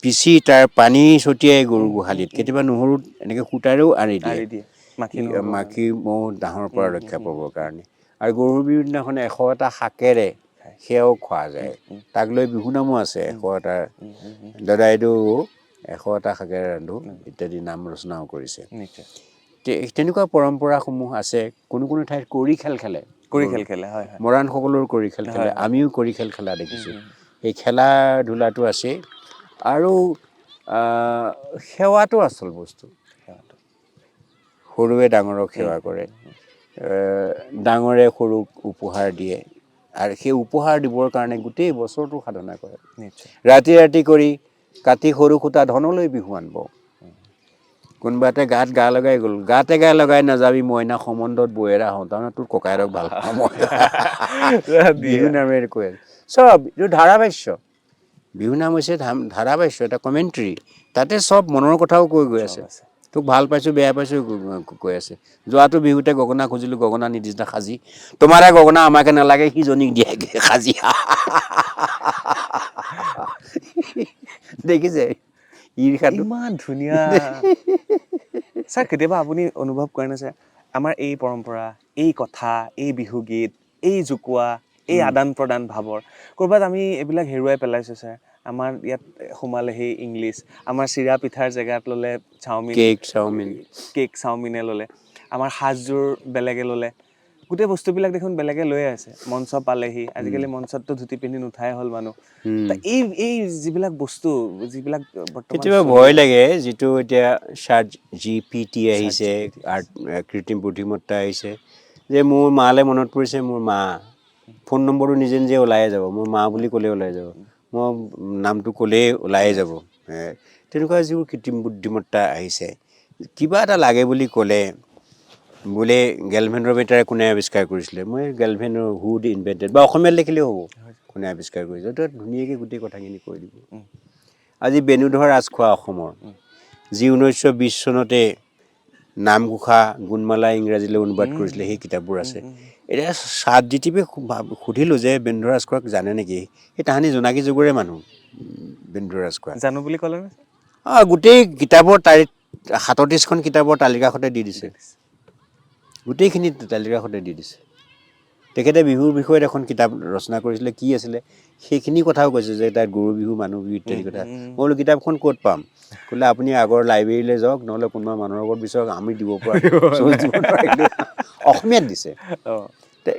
পিচি তাৰ পানী ছটিয়াই গৰু গোহালিত, কেতিয়াবা নহৰুত এনেকৈ সূতাৰেও আনি দিয়ে, মাখি মহ ডাঁহৰ পৰা ৰক্ষা পাবৰ কাৰণে। আৰু গৰু বিহুৰ দিনাখন 100টা শাকেৰে সেয়াও খোৱা যায়। তাক লৈ বিহু নামো আছে, 100টা দদাইদেউ 100টা শাকেৰে ৰান্ধো ইত্যাদি নাম ৰচনাও কৰিছে। তেনেকুৱা পৰম্পৰাসমূহ আছে। কোনো কোনো ঠাইত কৰি খেল খেলে, মৰাণসকলৰ কৰি খেল খেলে, আমিও কৰি খেল খেলা দেখিছোঁ। এই খেলা ধূলাটো আছেই। আৰু সেৱাটো আচল বস্তু। সৰুৱে ডাঙৰক সেৱা কৰে, ডাঙৰে সৰুক উপহাৰ দিয়ে, আৰু সেই উপহাৰ দিবৰ কাৰণে গোটেই বছৰটো সাধনা কৰে। ৰাতি ৰাতি কৰি কাটি সৰু সূতা ধনলৈ বিহু আনব। কোনোবা এটা গাত গা লগাই গ'ল, গাতে গা লগাই নাযাবি মইনা, সম্বন্ধত বৌৱেৰা সন্তান, তোৰ ককাইৰক ভাল পাওঁ মই। বিহু নামেৰে কৈ চব এইটো ধাৰাভাষ্য। বিহু নাম হৈছে ধাৰাভাষ্য, এটা কমেণ্ট্ৰি। তাতে চব মনৰ কথাও কৈ গৈ আছে। তোক ভাল পাইছোঁ, বেয়া পাইছোঁ কৈ আছে। যোৱাটো বিহুতে গগনা খুজিলোঁ, গগনা নিদিছা সাজি, তোমাৰে গগনা আমাকে নালাগে, সিজনীক দিয়াগে সাজি। দেখিছে ইমান ধুনীয়া। ছাৰ কেতিয়াবা আপুনি অনুভৱ কৰে নে ছাৰ, আমাৰ এই পৰম্পৰা, এই কথা, এই বিহুগীত, এই জোকোৱা, এই আদান প্ৰদান ভাৱৰ ক'ৰবাত আমি এইবিলাক হেৰুৱাই পেলাইছোঁ ছাৰ? আমাৰ ইয়াত সোমালে সেই ইংলিছ, আমাৰ চিৰা পিঠাৰ জেগাত ল'লে কেক চাওমিনে ল'লে, আমাৰ সাজযোৰ বেলেগে ল'লে, গোটেই বস্তুবিলাক দেখোন বেলেগে লৈয়ে আছে। মঞ্চ পালেহি, আজিকালি মঞ্চততো ধুতি পিন্ধি নুঠাই হ'ল মানুহ। এই যিবিলাক বস্তু, যিবিলাক কেতিয়াবা ভয় লাগে, যিটো এতিয়া ChatGPT আহিছে, কৃত্ৰিম বুদ্ধিমত্তা আহিছে, যে মোৰ মালৈ মনত পৰিছে, মোৰ মা ফোন নম্বৰটো নিজে নিজে ওলায়ে যাব, মোৰ মা বুলি ক'লে ওলাই যাব, মই নামটো ক'লেই ওলায়ে যাব। তেনেকুৱা যিবোৰ কৃত্ৰিম বুদ্ধিমত্তা আহিছে, কিবা এটা লাগে বুলি ক'লে, বোলে গেলভেনৰমিটাৰে কোনে আৱিষ্কাৰ কৰিছিলে, মই গেলভেনৰ হুড ইনভেণ্টেড, বা অসমীয়াত লিখিলেও হ'ব, কোনে আৱিষ্কাৰ কৰিছে, তো ধুনীয়াকৈ গোটেই কথাখিনি কৈ দিব। আজি বেণুধৰ ৰাজখোৱা অসমৰ, যি 1920 চনতে নামঘোষা গুণমালা ইংৰাজীলৈ অনুবাদ কৰিছিলে সেই কিতাপবোৰ আছে এতিয়া চাত জিটিপি সুধিলোঁ যে বেণুধৰ ৰাজখোৱাক জানে নেকি সেই তাহানি জোনাকী যুগৰে মানুহ বেণুধৰ ৰাজখোৱা জানো বুলি ক'লে নে? গোটেই কিতাপৰ 37খন কিতাপৰ তালিকাখতে দি দিছে গোটেইখিনি তালিকাখতে দি দিছে তেখেতে বিহুৰ বিষয়ত এখন কিতাপ ৰচনা কৰিছিলে কি আছিলে সেইখিনি কথাও কৈছে যে তাত গৰু বিহু মানুহ বিহু ইত্যাদি কথা মই বোলো কিতাপখন ক'ত পাম ক'লে আপুনি আগৰ লাইব্ৰেৰীলৈ যাওক নহ'লে কোনোবা মানুহৰ লগত বিচাৰক আমি দিব পৰা অসমীয়াত দিছে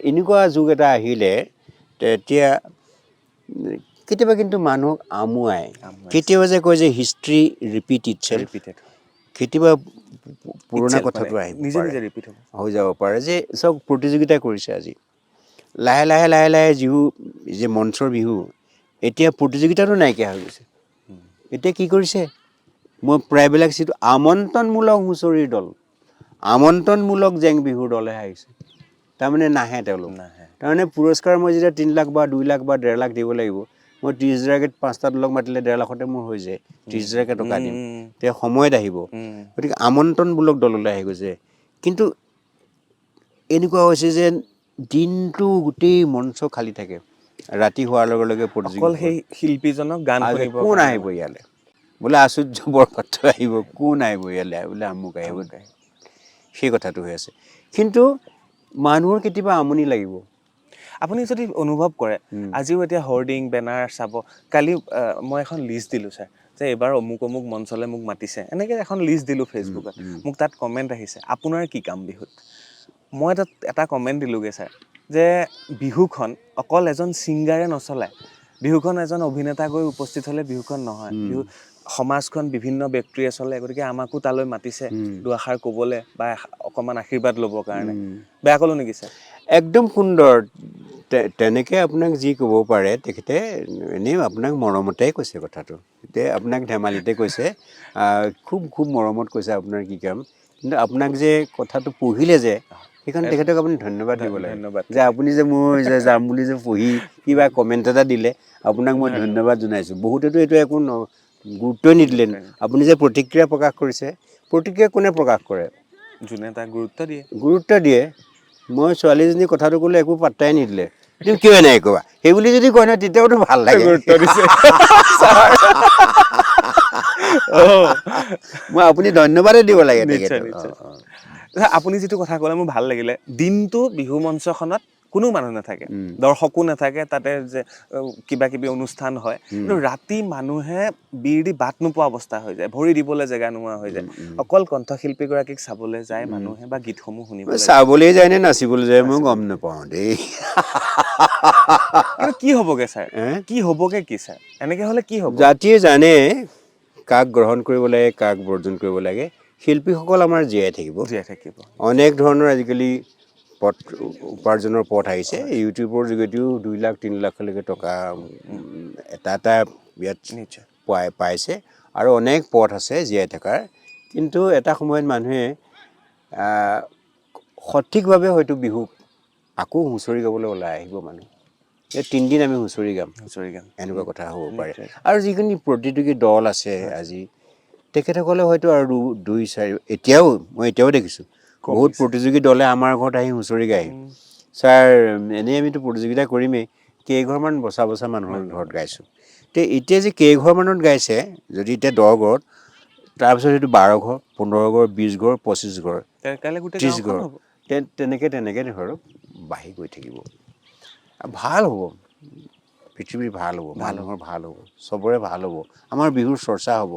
এনেকুৱা যুগ এটা আহিলে তেতিয়া কেতিয়াবা কিন্তু মানুহক আমুৱাই কেতিয়াবা যে কয় যে হিষ্ট্ৰী ৰিপিট ইটছেল্ফ কেতিয়াবা পুৰণা কথাটো আহিব হৈ যাব পাৰে যে চব প্ৰতিযোগিতা কৰিছে আজি লাহে লাহে বিহু যে মঞ্চৰ বিহু এতিয়া প্ৰতিযোগিতাটো নাইকিয়া হৈ গৈছে এতিয়া কি কৰিছে মই প্ৰায়বিলাক চিটো আমন্ত্ৰণমূলক হুঁচৰিৰ দল আমন্ত্ৰণমূলক জেং বিহুৰ দলে আহিছে তাৰমানে নাহে তেওঁলোক তাৰমানে পুৰস্কাৰ মই যেতিয়া 3 লাখ বা 2 লাখ বা 1.5 লাখ দিব লাগিব মই 30,000কে 5টা দলক মাতিলে 1.5 লাখতে মোৰ হৈ যায় 30,000কে টকা দিম তেওঁ সময়ত আহিব গতিকে আমন্ত্ৰণমূলক দললৈ আহি গৈছে কিন্তু এনেকুৱা হৈছে যে দিনটো গোটেই মঞ্চ খালী থাকে ৰাতি হোৱাৰ লগে লগে অকল সেই শিল্পীজনক গান শুনিব কোন আহিব ইয়ালৈ বোলে আচুৰ্য বৰপাত্ৰ আহিব কোন আহিব ইয়ালৈ বোলে আমুক আহিব সেই কথাটো হৈ আছে কিন্তু মানুহৰ কেতিয়াবা আমনি লাগিব আপুনি যদি অনুভৱ কৰে আজিও এতিয়া হৰ্ডিং বেনাৰ চাব কালি মই এখন লিষ্ট দিলোঁ ছাৰ যে এইবাৰ অমুক মঞ্চলৈ মোক মাতিছে এনেকৈ এখন লিষ্ট দিলোঁ ফেচবুকত মোক তাত কমেণ্ট আহিছে আপোনাৰ কি কাম বিহুত মই তাত এটা কমেণ্ট দিলোঁগৈ ছাৰ যে বিহুখন অকল এজন ছিংগাৰে নচলায় বিহুখন এজন অভিনেতা গৈ উপস্থিত হ'লে বিহুখন নহয় বিহু সমাজখন বিভিন্ন ব্যক্তিয়ে চলে গতিকে আমাকো তালৈ মাতিছে দুআষাৰ ক'বলৈ বা অকণমান আশীৰ্বাদ ল'বৰ কাৰণে বেয়া ক'লোঁ নেকি ছাৰ একদম সুন্দৰ তেনেকৈ আপোনাক যি ক'ব পাৰে তেখেতে এনেই আপোনাক মৰমতেই কৈছে কথাটো এতিয়া আপোনাক ধেমালিতে কৈছে খুব মৰমত কৈছে আপোনাৰ কি কাম কিন্তু আপোনাক যে কথাটো পঢ়িলে যে সেইখন তেখেতক আপুনি ধন্যবাদ দিব লাগে যে আপুনি যে মই যে যাম বুলি যে পঢ়ি কিবা কমেণ্ট এটা দিলে আপোনাক মই ধন্যবাদ জনাইছোঁ বহুতেতো এইটো একো গুৰুত্বই নিদিলে আপুনি যে প্ৰতিক্ৰিয়া প্ৰকাশ কৰিছে প্ৰতিক্ৰিয়া কোনে প্ৰকাশ কৰে যোনে তাক গুৰুত্ব দিয়ে মই ছোৱালীজনী কথাটো ক'লে একো পাত্তাই নিদিলে তুমি কিয় নাই ক'বা সেই বুলি যদি কয় নহয় তেতিয়াওতো ভাল লাগে মই আপুনি ধন্যবাদেই দিব লাগে আপুনি যিটো কথা ক'লে মোৰ ভাল লাগিলে দিনটো বিহু মঞ্চখনত কোনো মানুহ নাথাকে দৰ্শকো নাথাকে তাতে যে কিবা কিবি অনুষ্ঠান হয় কিন্তু ৰাতি মানুহে বিৰ দি বাট নোপোৱা অৱস্থা হৈ যায় ভৰি দিবলৈ জেগা নোহোৱা হৈ যায় অকল কণ্ঠশিল্পীগৰাকীক চাবলৈ যায় মানুহে বা গীতসমূহ শুনিবলৈ চাবলৈ যায় নে নাচিবলৈ যায় মই গম নাপাওঁ দেই কি হ'বগে ছাৰ কি হ'বগে কি ছাৰ এনেকৈ হ'লে কি হ'ব জাতিয়ে জানে কাক গ্ৰহণ কৰিব লাগে কাক বৰ্জন কৰিব লাগে শিল্পীসকল আমাৰ জীয়াই থাকিব অনেক ধৰণৰ আজিকালি পথ উপাৰ্জনৰ পথ আহিছে ইউটিউবৰ যোগেদিও 2 লাখ 3 লাখলৈকে টকা এটা ইয়াত পাইছে আৰু অনেক পথ আছে জীয়াই থকাৰ কিন্তু এটা সময়ত মানুহে সঠিকভাৱে হয়তো বিহুক আকৌ হুঁচৰি গাবলৈ ওলাই আহিব মানুহ এই 3 দিন আমি হুঁচৰি গাম এনেকুৱা কথা হ'ব পাৰে আৰু যিখিনি প্ৰতিযোগী দল আছে আজি তেখেতসকলে হয়তো আৰু 2-4 এতিয়াও দেখিছোঁ বহুত প্ৰতিযোগী দলে আমাৰ ঘৰত আহি হুঁচৰি গায় ছাৰ এনেই আমিতো প্ৰতিযোগিতা কৰিমেই কেইঘৰমান বচা মানুহৰ ঘৰত গাইছোঁ এতিয়া যে কেইঘৰমানত গাইছে যদি এতিয়া 10 ঘৰত তাৰপিছত সেইটো 12 ঘৰ 15 ঘৰ 20 ঘৰ 25 ঘৰ 30 ঘৰ তেনেকৈ ধৰক বাঢ়ি গৈ থাকিব ভাল হ'ব পৃথিৱীৰ ভাল হ'ব মানুহৰ ভাল হ'ব চবৰে ভাল হ'ব আমাৰ বিহুৰ চৰ্চা হ'ব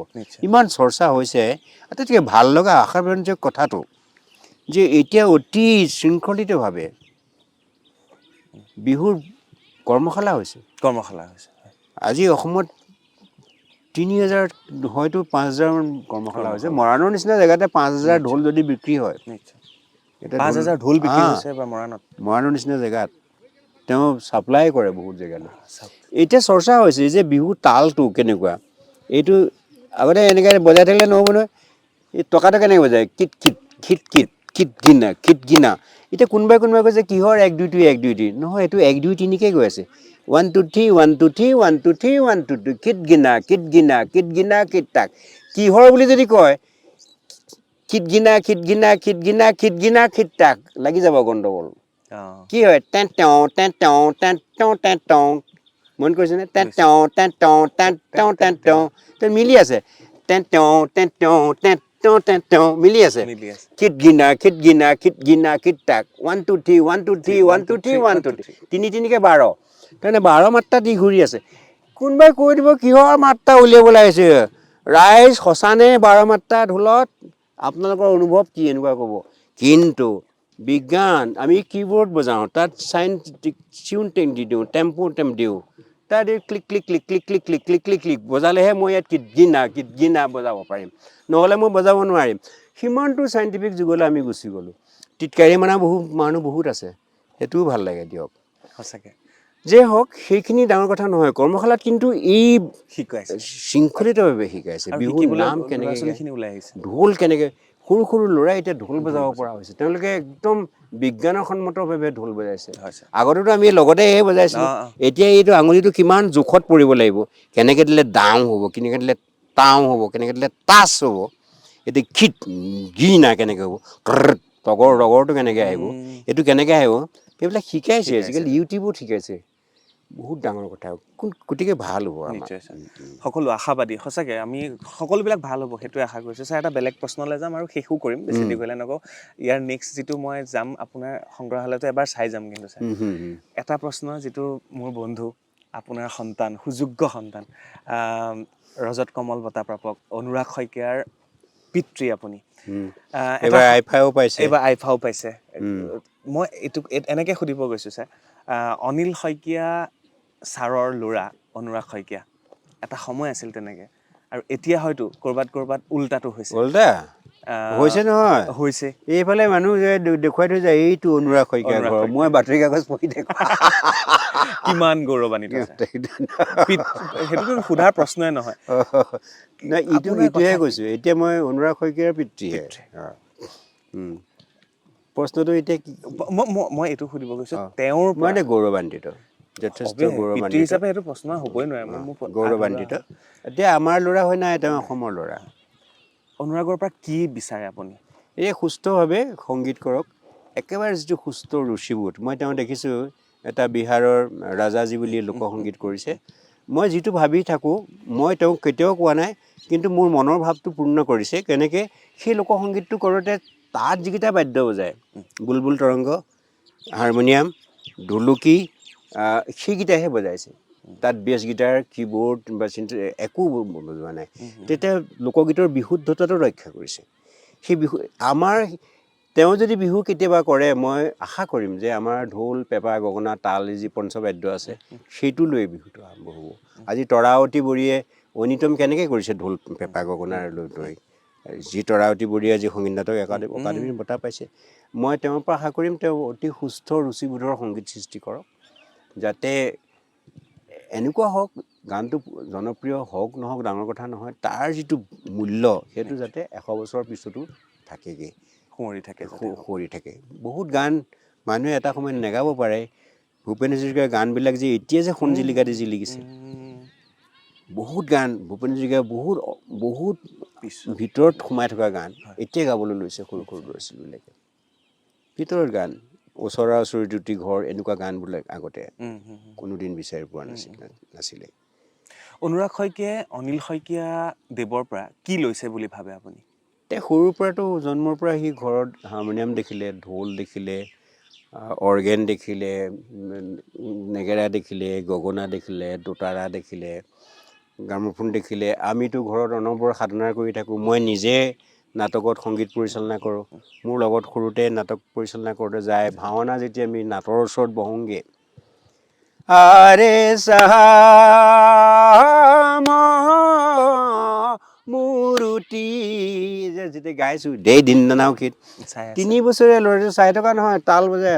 ইমান চৰ্চা হৈছে আটাইতকৈ ভাল লগা আশাব্যঞ্জক কথাটো যে এতিয়া অতি শৃংখলিতভাৱে বিহুৰ কৰ্মশালা হৈছে আজি অসমত 3,000 হয়তো 5,000 কৰ্মশালা হৈছে মৰাণৰ নিচিনা জেগাতে 5,000 ঢোল যদি বিক্ৰী হয় 5,000 ঢোল বিক্ৰী হৈছে বা মৰাণৰ নিচিনা জেগাত তেওঁ ছাপ্লাই কৰে বহুত জেগালৈ এতিয়া চৰ্চা হৈছে যে বিহু তালটো কেনেকুৱা এইটো আগতে এনেকৈ বজাই থাকিলে নহ'ব নহয় এই টকাটো কেনেকৈ বজায় কিট কিট খিট কিট খিট গিনা খিট গিনা এতিয়া কোনোবাই কৈছে কিহৰ 1 2 3 1 2 3 নহয় এইটো 1 2 3কৈ গৈ আছে 1 2 3 1 2 3 1 2 3 1 2 2 কিট গিনা কিট গিনা কিট গিনা কিট তাক কিহৰ বুলি যদি কয় খিটগিনা খিটগিনা খিটগিনা খিটগিনা খিটতাক লাগি যাব গণ্ডগোল অঁ কি হয় টেন টেওঁ টেন টেওঁ টেন টেওঁ টেন টেওঁ মন কৰিছেনে টেন বুজিছোঁ। টেওঁ টেন টেওঁ টেন টেওঁ টেন টেওঁ তো মিলি আছে টেন টেওঁ টেন টেওঁ টেন টেওঁ টেন টেওঁ মিলি আছে মিলি আছে খিটগিনা খিটগিনা খিটগিনা খিটতাক 1 2 3 1 2 3 1 2 3 1 2 3 তিনি তিনিকে 12 তাৰমানে 12 মাত্ৰা দি ঘূৰি আছে কোনোবাই কৈ দিব কিহৰ মাত্ৰা উলিয়াবলৈ আহিছে ৰাইজ সঁচানে 12 মাত্ৰা ঢোলত আপোনালোকৰ অনুভৱ কি এনেকুৱা ক'ব কিন্তু বিজ্ঞান আমি কিবোৰ্ড বজাওঁ তাত চাইন চিউন টেং দি দিওঁ টেম্পো টেম দিওঁ তাত click click click click click click click click click বজালেহে মই ইয়াত কিটগিনা বজাব পাৰিম নহ'লে মই বজাব নোৱাৰিম সিমানটো চাইণ্টিফিক যুগলৈ আমি গুচি গ'লোঁ টিটকাৰী মানুহ বহুত আছে সেইটোও ভাল লাগে দিয়ক সঁচাকৈ যে হওক সেইখিনি ডাঙৰ কথা নহয় কৰ্মশালাত কিন্তু এই শিকাইছে শৃংখলিতভাৱে শিকাইছে আৰু বিহুৰ শিকিবলৈ নাম ল'ৰা কেনেকৈ ছোৱালীখিনি ওলাই আহিছে ঢোল কেনেকৈ সৰু সৰু ল'ৰাই এতিয়া ঢোল বজাব পৰা হৈছে তেওঁলোকে একদম বিজ্ঞানৰ সন্মতভাৱে ঢোল বজাইছে হৈছে আগতেতো আমি লগতে বজাইছিলোঁ অঁ অঁ এতিয়া এইটো আঙুলিটো কিমান জোখত পৰিব লাগিব কেনেকৈ দিলে ডাং হ'ব কেনেকৈ দিলে টাও হ'ব কেনেকৈ দিলে টাচ হ'ব এতিয়া খিট গিনা কেনেকৈ হ'ব ৰগৰটো কেনেকৈ আহিব এইটো কেনেকৈ আহিব সেইবিলাক শিকাইছে আজিকালি ইউটিউবত শিকাইছে বহুত ডাঙৰ কথা গতিকে ভাল হ'ব আমাৰ নিশ্চয় ছাৰ সকলো আশাবাদী সঁচাকৈ আমি সকলোবিলাক ভাল হ'ব সেইটোৱে আশা কৰিছোঁ ছাৰ এটা বেলেগ প্ৰশ্নলৈ যাম আৰু শেষো কৰিম বেছি দীঘলে নকওঁ ইয়াৰ নেক্সট যিটো মই যাম আপোনাৰ সংগ্ৰহালয়টো এবাৰ চাই যাম কিন্তু ছাৰ এটা প্ৰশ্ন যিটো মোৰ বন্ধু আপোনাৰ সন্তান সুযোগ্য সন্তান ৰজত কমল বঁটা প্ৰাপক অনুৰাগ শইকীয়াৰ পিতৃ আপুনি এইবাৰ আইফাও পাইছে এইবাৰ আইফাও পাইছে মই এইটো এনেকৈ সুধিব গৈছোঁ ছাৰ অনিল শইকীয়া ছাৰৰ ল'ৰা অনুৰাগ শইকীয়া এটা সময় আছিল তেনেকৈ আৰু এতিয়া হয়তো ক'ৰবাত উল্টাটো হৈছে ওলটা হৈছে নহয় হৈছে এইফালে মানুহ যে দেখুৱাই থৈ যায় এইটো অনুৰাগ শইকীয়া ঘৰ মই বাতৰি কাগজ পঢ়ি থাকোঁ কিমান গৌৰৱান্বিত সেইটোতো সোধাৰ প্ৰশ্নই নহয় ইটোহে কৈছোঁ এতিয়া মই অনুৰাগ শইকীয়াৰ পিতৃহে প্ৰশ্নটো এতিয়া মই এইটো সুধিব গৈছোঁ তেওঁৰ মই গৌৰৱান্বিত যথেষ্ট পিতৃ হিচাপে সেইটো প্ৰশ্ন হ'বই নোৱাৰে মোৰ গৌৰৱান্বিত এতিয়া আমাৰ ল'ৰা হয় নাই তেওঁ অসমৰ ল'ৰা অনুৰাগৰ পৰা কি বিচাৰে আপুনি এই সুস্থভাৱে সংগীত কৰক একেবাৰে যিটো সুস্থ ৰুচিবোধ মই তেওঁ দেখিছোঁ এটা বিহাৰৰ ৰাজাজী বুলি লোকসংগীত কৰিছে মই যিটো ভাবি থাকোঁ মই তেওঁক কেতিয়াও কোৱা নাই কিন্তু মোৰ মনৰ ভাৱটো পূৰ্ণ কৰিছে কেনেকৈ সেই লোকসংগীতটো কৰোঁতে তাত যিকেইটা বাদ্য বজায় বুলবুল তৰংগ হাৰমনিয়াম ঢুলুকি সেইকেইটাহে বজাইছে তাত বেছ গীটাৰ কীবৰ্ড বা একো বজোৱা নাই তেতিয়া লোকগীতৰ বিশুদ্ধতাটো ৰক্ষা কৰিছে সেই বিহু আমাৰ তেওঁ যদি বিহু কেতিয়াবা কৰে মই আশা কৰিম যে আমাৰ ঢোল পেঁপা গগনা তাল যি পঞ্চবাদ্য আছে সেইটো লৈ বিহুটো আৰম্ভ হ'ব আজি তৰাৱতী বড়ীয়ে ঐনিতম কেনেকৈ কৰিছে ঢোল পেঁপা গগনাৰ লৈ যি তৰাৱতী বড়ীয়ে আজি সংগীত নাটক একাডেমীৰ বঁটা পাইছে মই তেওঁৰ পৰা আশা কৰিম তেওঁ অতি সুস্থ ৰুচিবোধৰ সংগীত সৃষ্টি কৰক যাতে এনেকুৱা হওক গানটো জনপ্ৰিয় হওক নহওক ডাঙৰ কথা নহয় তাৰ যিটো মূল্য সেইটো যাতে 100 বছৰৰ পিছতো থাকেগৈ সুঁৱৰি থাকে বহুত গান মানুহে এটা সময়ত নেগাব পাৰে ভূপেন হাজৰিকাৰ গানবিলাক যে এতিয়া যে সোণ জিলিকা দি জিলিকিছে বহুত গান ভূপেন হাজৰিকাৰ বহুত ভিতৰত সোমাই থকা গান এতিয়া গাবলৈ লৈছে সৰু সৰু ল'ৰা ছোৱালীবিলাকে ভিতৰৰ গান ওচৰা ওচৰি দুটি ঘৰ এনেকুৱা গানবিলাক আগতে কোনোদিন বিচাৰি পোৱা নাছিলে অনুৰাগ শইকীয়াই অনিল শইকীয়া দেৱৰ পৰা কি লৈছে বুলি ভাবে আপুনি তেওঁ সৰুৰ পৰাতো জন্মৰ পৰা সি ঘৰত হাৰমনিয়াম দেখিলে ঢোল দেখিলে অৰ্গেন দেখিলে নেগেৰা দেখিলে গগনা দেখিলে দোতাৰা দেখিলে গ্ৰামোফোন দেখিলে আমিতো ঘৰত অনবৰত সাধনা কৰি থাকোঁ মই নিজে নাটকত সংগীত পৰিচালনা কৰোঁ মোৰ লগত সৰুতে নাটক পৰিচালনা কৰোঁতে যায় ভাওনা যেতিয়া আমি নাটৰ ওচৰত বহোঁগৈ আৰে চাম মূৰুতি যেতিয়া গাইছোঁ দেই দিন নানাও কীত 3 বছৰীয়া ল'ৰাটো চাই থকা নহয় তাল বজাই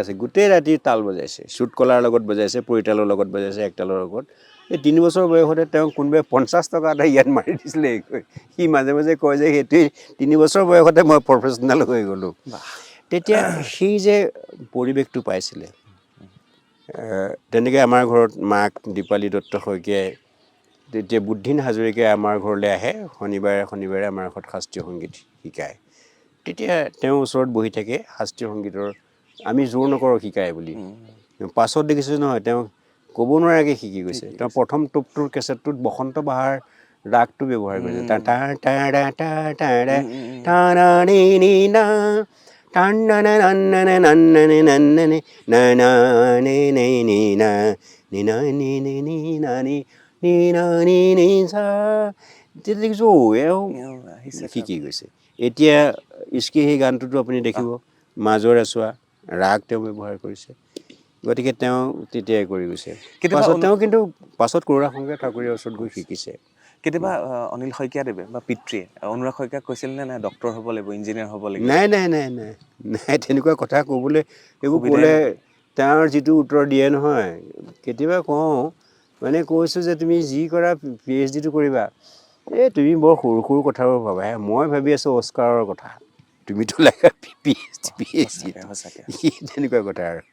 আছে গোটেই ৰাতি তাল বজাইছে চুট কলাৰ লগত বজাইছে পৰিতালৰ লগত বজাইছে একতালৰ লগত এই 3 বছৰ বয়সতে তেওঁক কোনোবাই 50 টকা এটা ইয়াত মাৰি দিছিলে সি মাজে মাজে কয় যে সেইটোৱেই 3 বছৰ বয়সতে মই প্ৰফেচনেল হৈ গ'লোঁ তেতিয়া সি যে পৰিৱেশটো পাইছিলে তেনেকৈ আমাৰ ঘৰত মাক দীপালী দত্ত শইকীয়াই তেতিয়া বুদ্ধিন হাজৰিকাই আমাৰ ঘৰলৈ আহে শনিবাৰে শনিবাৰে আমাৰ ঘৰত শাস্ত্ৰীয় সংগীত শিকায়। তেতিয়া তেওঁ ওচৰত বহি থাকে শাস্ত্ৰীয় সংগীতৰ, আমি জোৰ নকৰোঁ শিকায় বুলি। পাছত দেখিছোঁ নহয় তেওঁ ক'ব নোৱাৰাকৈ শিকি গৈছে। তেওঁ প্ৰথম টোপটোৰ কেছেটটোত বসন্ত বাহাৰ ৰাগটো ব্যৱহাৰ কৰিছে। তেতিয়া দেখিছোঁ এওঁ শিকি গৈছে। এতিয়া ইস্কি সেই গানটোতো আপুনি দেখিব মাজৰ এছোৱা ৰাগ তেওঁ ব্যৱহাৰ কৰিছে। গতিকে তেওঁ তেতিয়াই কৰি গৈছে। পাছত তেওঁ কিন্তু পাছত কৰোড়া ঠাকুৰীয়াৰ ওচৰত গৈ শিকিছে। কেতিয়াবা অনিল শইকীয়াদেৱে বা পিতৃয়ে অনুৰাগ শইকীয়াক কৈছিল নে নাই ডক্টৰ হ'ব লাগিব, ইঞ্জিনিয়াৰ হ'ব লাগিব? নাই নাই নাই নাই নাই তেনেকুৱা কথা ক'বলৈ, এইবোৰ ক'লে তেওঁৰ যিটো উত্তৰ দিয়ে নহয়, কেতিয়াবা কওঁ মানে কৈছোঁ যে তুমি যি কৰা PhD কৰিবা, এই তুমি বৰ সৰু সৰু কথাবোৰ ভাবাহে, মই ভাবি আছোঁ অস্কাৰৰ কথা, তুমিতো লাগে PhD তেনেকুৱা কথা আৰু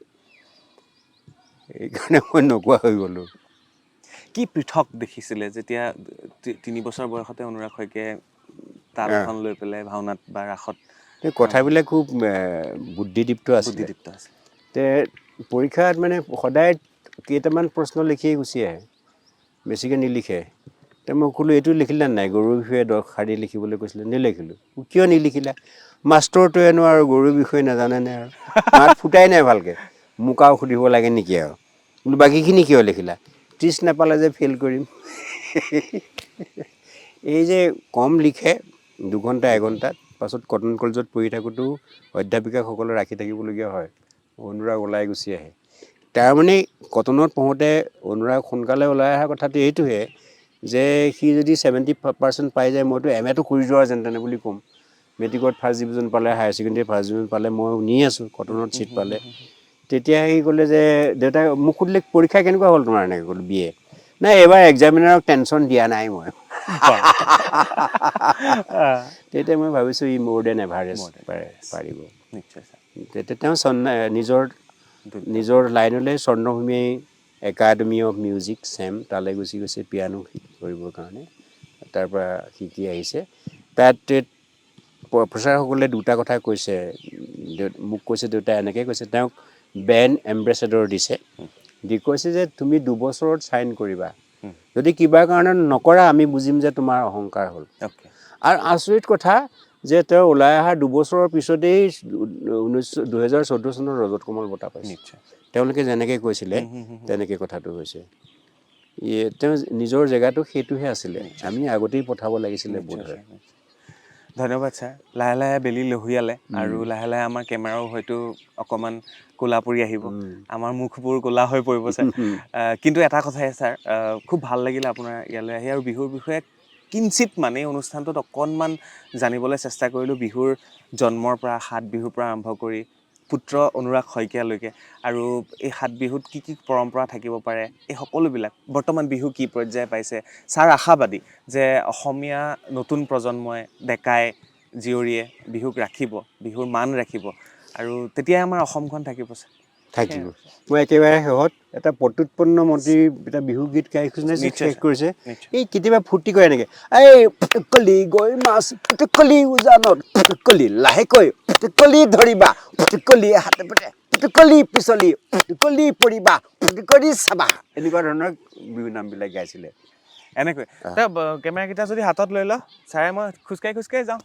সেইকাৰণে মই নোকোৱা হৈ গ'লোঁ। কি পৃথক দেখিছিলে যেতিয়া 3 বছৰ বয়সতে অনুৰাগ শইকীয়াই তালখন লৈ পেলাই ভাওনাত বা ৰাসত? কথাবিলাক খুব বুদ্ধিদীপ্ত আছিলে। আছিল। তে পৰীক্ষাত মানে সদায় কেইটামান প্ৰশ্ন লিখিয়ে গুচি আহে, বেছিকৈ নিলিখে। তে মই ক'লোঁ এইটো লিখিলা নাই, গৰুৰ বিষয়ে 10 শাৰী লিখিবলৈ কৈছিলে, নিলিখিলোঁ। কিয় নিলিখিলা? মাষ্টৰটোৱেনো আৰু গৰুৰ বিষয়ে নাজানেনে আৰু, মাত ফুটাই নাই ভালকৈ, মোক আৰু সুধিব লাগে নেকি আৰু, বোলো বাকীখিনি কিয় লিখিলা? 30 নাপালে যে ফেইল কৰিম। এই যে কম লিখে 2 ঘণ্টা 1 ঘণ্টাত, পাছত কটন কলেজত পঢ়ি থাকোঁতেও অধ্যাপিকাসকলে ৰাখি থাকিবলগীয়া হয়, অনুৰাগ ওলাই গুচি আহে। তাৰমানে কটনত পঢ়োঁতে অনুৰাগ সোনকালে ওলাই অহা কথাটো এইটোহে যে সি যদি 70% পাই যায়, মইতো MA টো কৰি যোৱা যেন তেনে বুলি ক'ম। মেট্ৰিকত ফাৰ্ষ্ট ডিভিজন পালে, হায়াৰ ছেকেণ্ডেৰী ফাৰ্ষ্ট ডিভিজন পালে, মই নি আছোঁ, কটনত ছিট পালে। তেতিয়া সি ক'লে যে দেউতাই মোক সুধিলে পৰীক্ষা কেনেকুৱা হ'ল তোমাৰ, এনেকৈ ক'লোঁ BA। নাই এইবাৰ এক্সামিনাৰক টেনশ্যন দিয়া নাই মই। তেতিয়া মই ভাবিছোঁ ই মোৰ দেন এভাৰেষ্ট পাৰিব। তেতিয়া তেওঁ নিজৰ লাইনলৈ স্বৰ্ণভূমি একাডেমি অফ মিউজিক চেম তালৈ গুচি গৈছে পিয়ানো কৰিবৰ কাৰণে। তাৰপৰা শিকি আহিছে। তাত প্ৰফেচাৰসকলে 2টা কথা কৈছে, মোক কৈছে দেউতাই এনেকৈ কৈছে, তেওঁক ব্ৰেণ্ড এম্বেচেডৰ দিছে, দি কৈছে যে তুমি 2 বছৰত চাইন কৰিবা, যদি কিবা কাৰণত নকৰা আমি বুজিম যে তোমাৰ অহংকাৰ হ'ল। আৰু আচৰিত কথা যে তেওঁ ওলাই অহা 2 বছৰৰ পিছতেই 2014 চনত ৰজত কমল বঁটা পাইছে। তেওঁলোকে যেনেকৈ কৈছিলে তেনেকৈ কথাটো হৈছে। তেওঁ নিজৰ জেগাটো সেইটোহে আছিলে, আমি আগতেই পঠাব লাগিছিলে বোধহয়। ধন্যবাদ ছাৰ। লাহে লাহে বেলি লহিয়ালে আৰু লাহে লাহে আমাৰ কেমেৰাও হয়তো অকণমান ক'লা পৰি আহিব, আমাৰ মুখবোৰ ক'লা হৈ পৰিব ছাৰ। কিন্তু এটা কথাই ছাৰ, খুব ভাল লাগিলে আপোনাৰ ইয়ালৈ আহি, আৰু বিহুৰ বিষয়ে কিঞ্চিত মানে এই অনুষ্ঠানটোত অকণমান জানিবলৈ চেষ্টা কৰিলোঁ, বিহুৰ জন্মৰ পৰা 7 বিহুৰ পৰা আৰম্ভ কৰি পুত্ৰ অনুৰাগ শইকীয়ালৈকে, আৰু এই 7 বিহুত কি কি পৰম্পৰা থাকিব পাৰে, এই সকলোবিলাক বৰ্তমান বিহু কি পৰ্যায় পাইছে। ছাৰ আশাবাদী যে অসমীয়া নতুন প্ৰজন্মই, ডেকাই জীয়ৰীয়ে বিহুক ৰাখিব, বিহুৰ মান ৰাখিব, আৰু তেতিয়াই আমাৰ অসমখন থাকিব ছাৰ। থাকিব। মই একেবাৰে শেষত এটা প্ৰত্যুৎপন্ন মন্ত্ৰী এটা বিহু গীত গাই শেষ কৰিছে। এই কেতিয়াবা ফূৰ্তি কৰে এনেকৈ, এই পুটুকলি গৈ মাছ পুটুকলি উজানত, পুটুকলি লাহেকৈ পুটুকলি ধৰিবা, পুটুকলি হাতে পাতে পুটুকলি পিছলি, পুটুকলি পৰিবা, পুটুকলি চাবা, এনেকুৱা ধৰণৰ বিহু নামবিলাক গাইছিলে। এনেকৈ কেমেৰাকেইটা যদি হাতত লৈ লওঁ ছাৰে, মই খোজকাঢ়ি যাওঁ।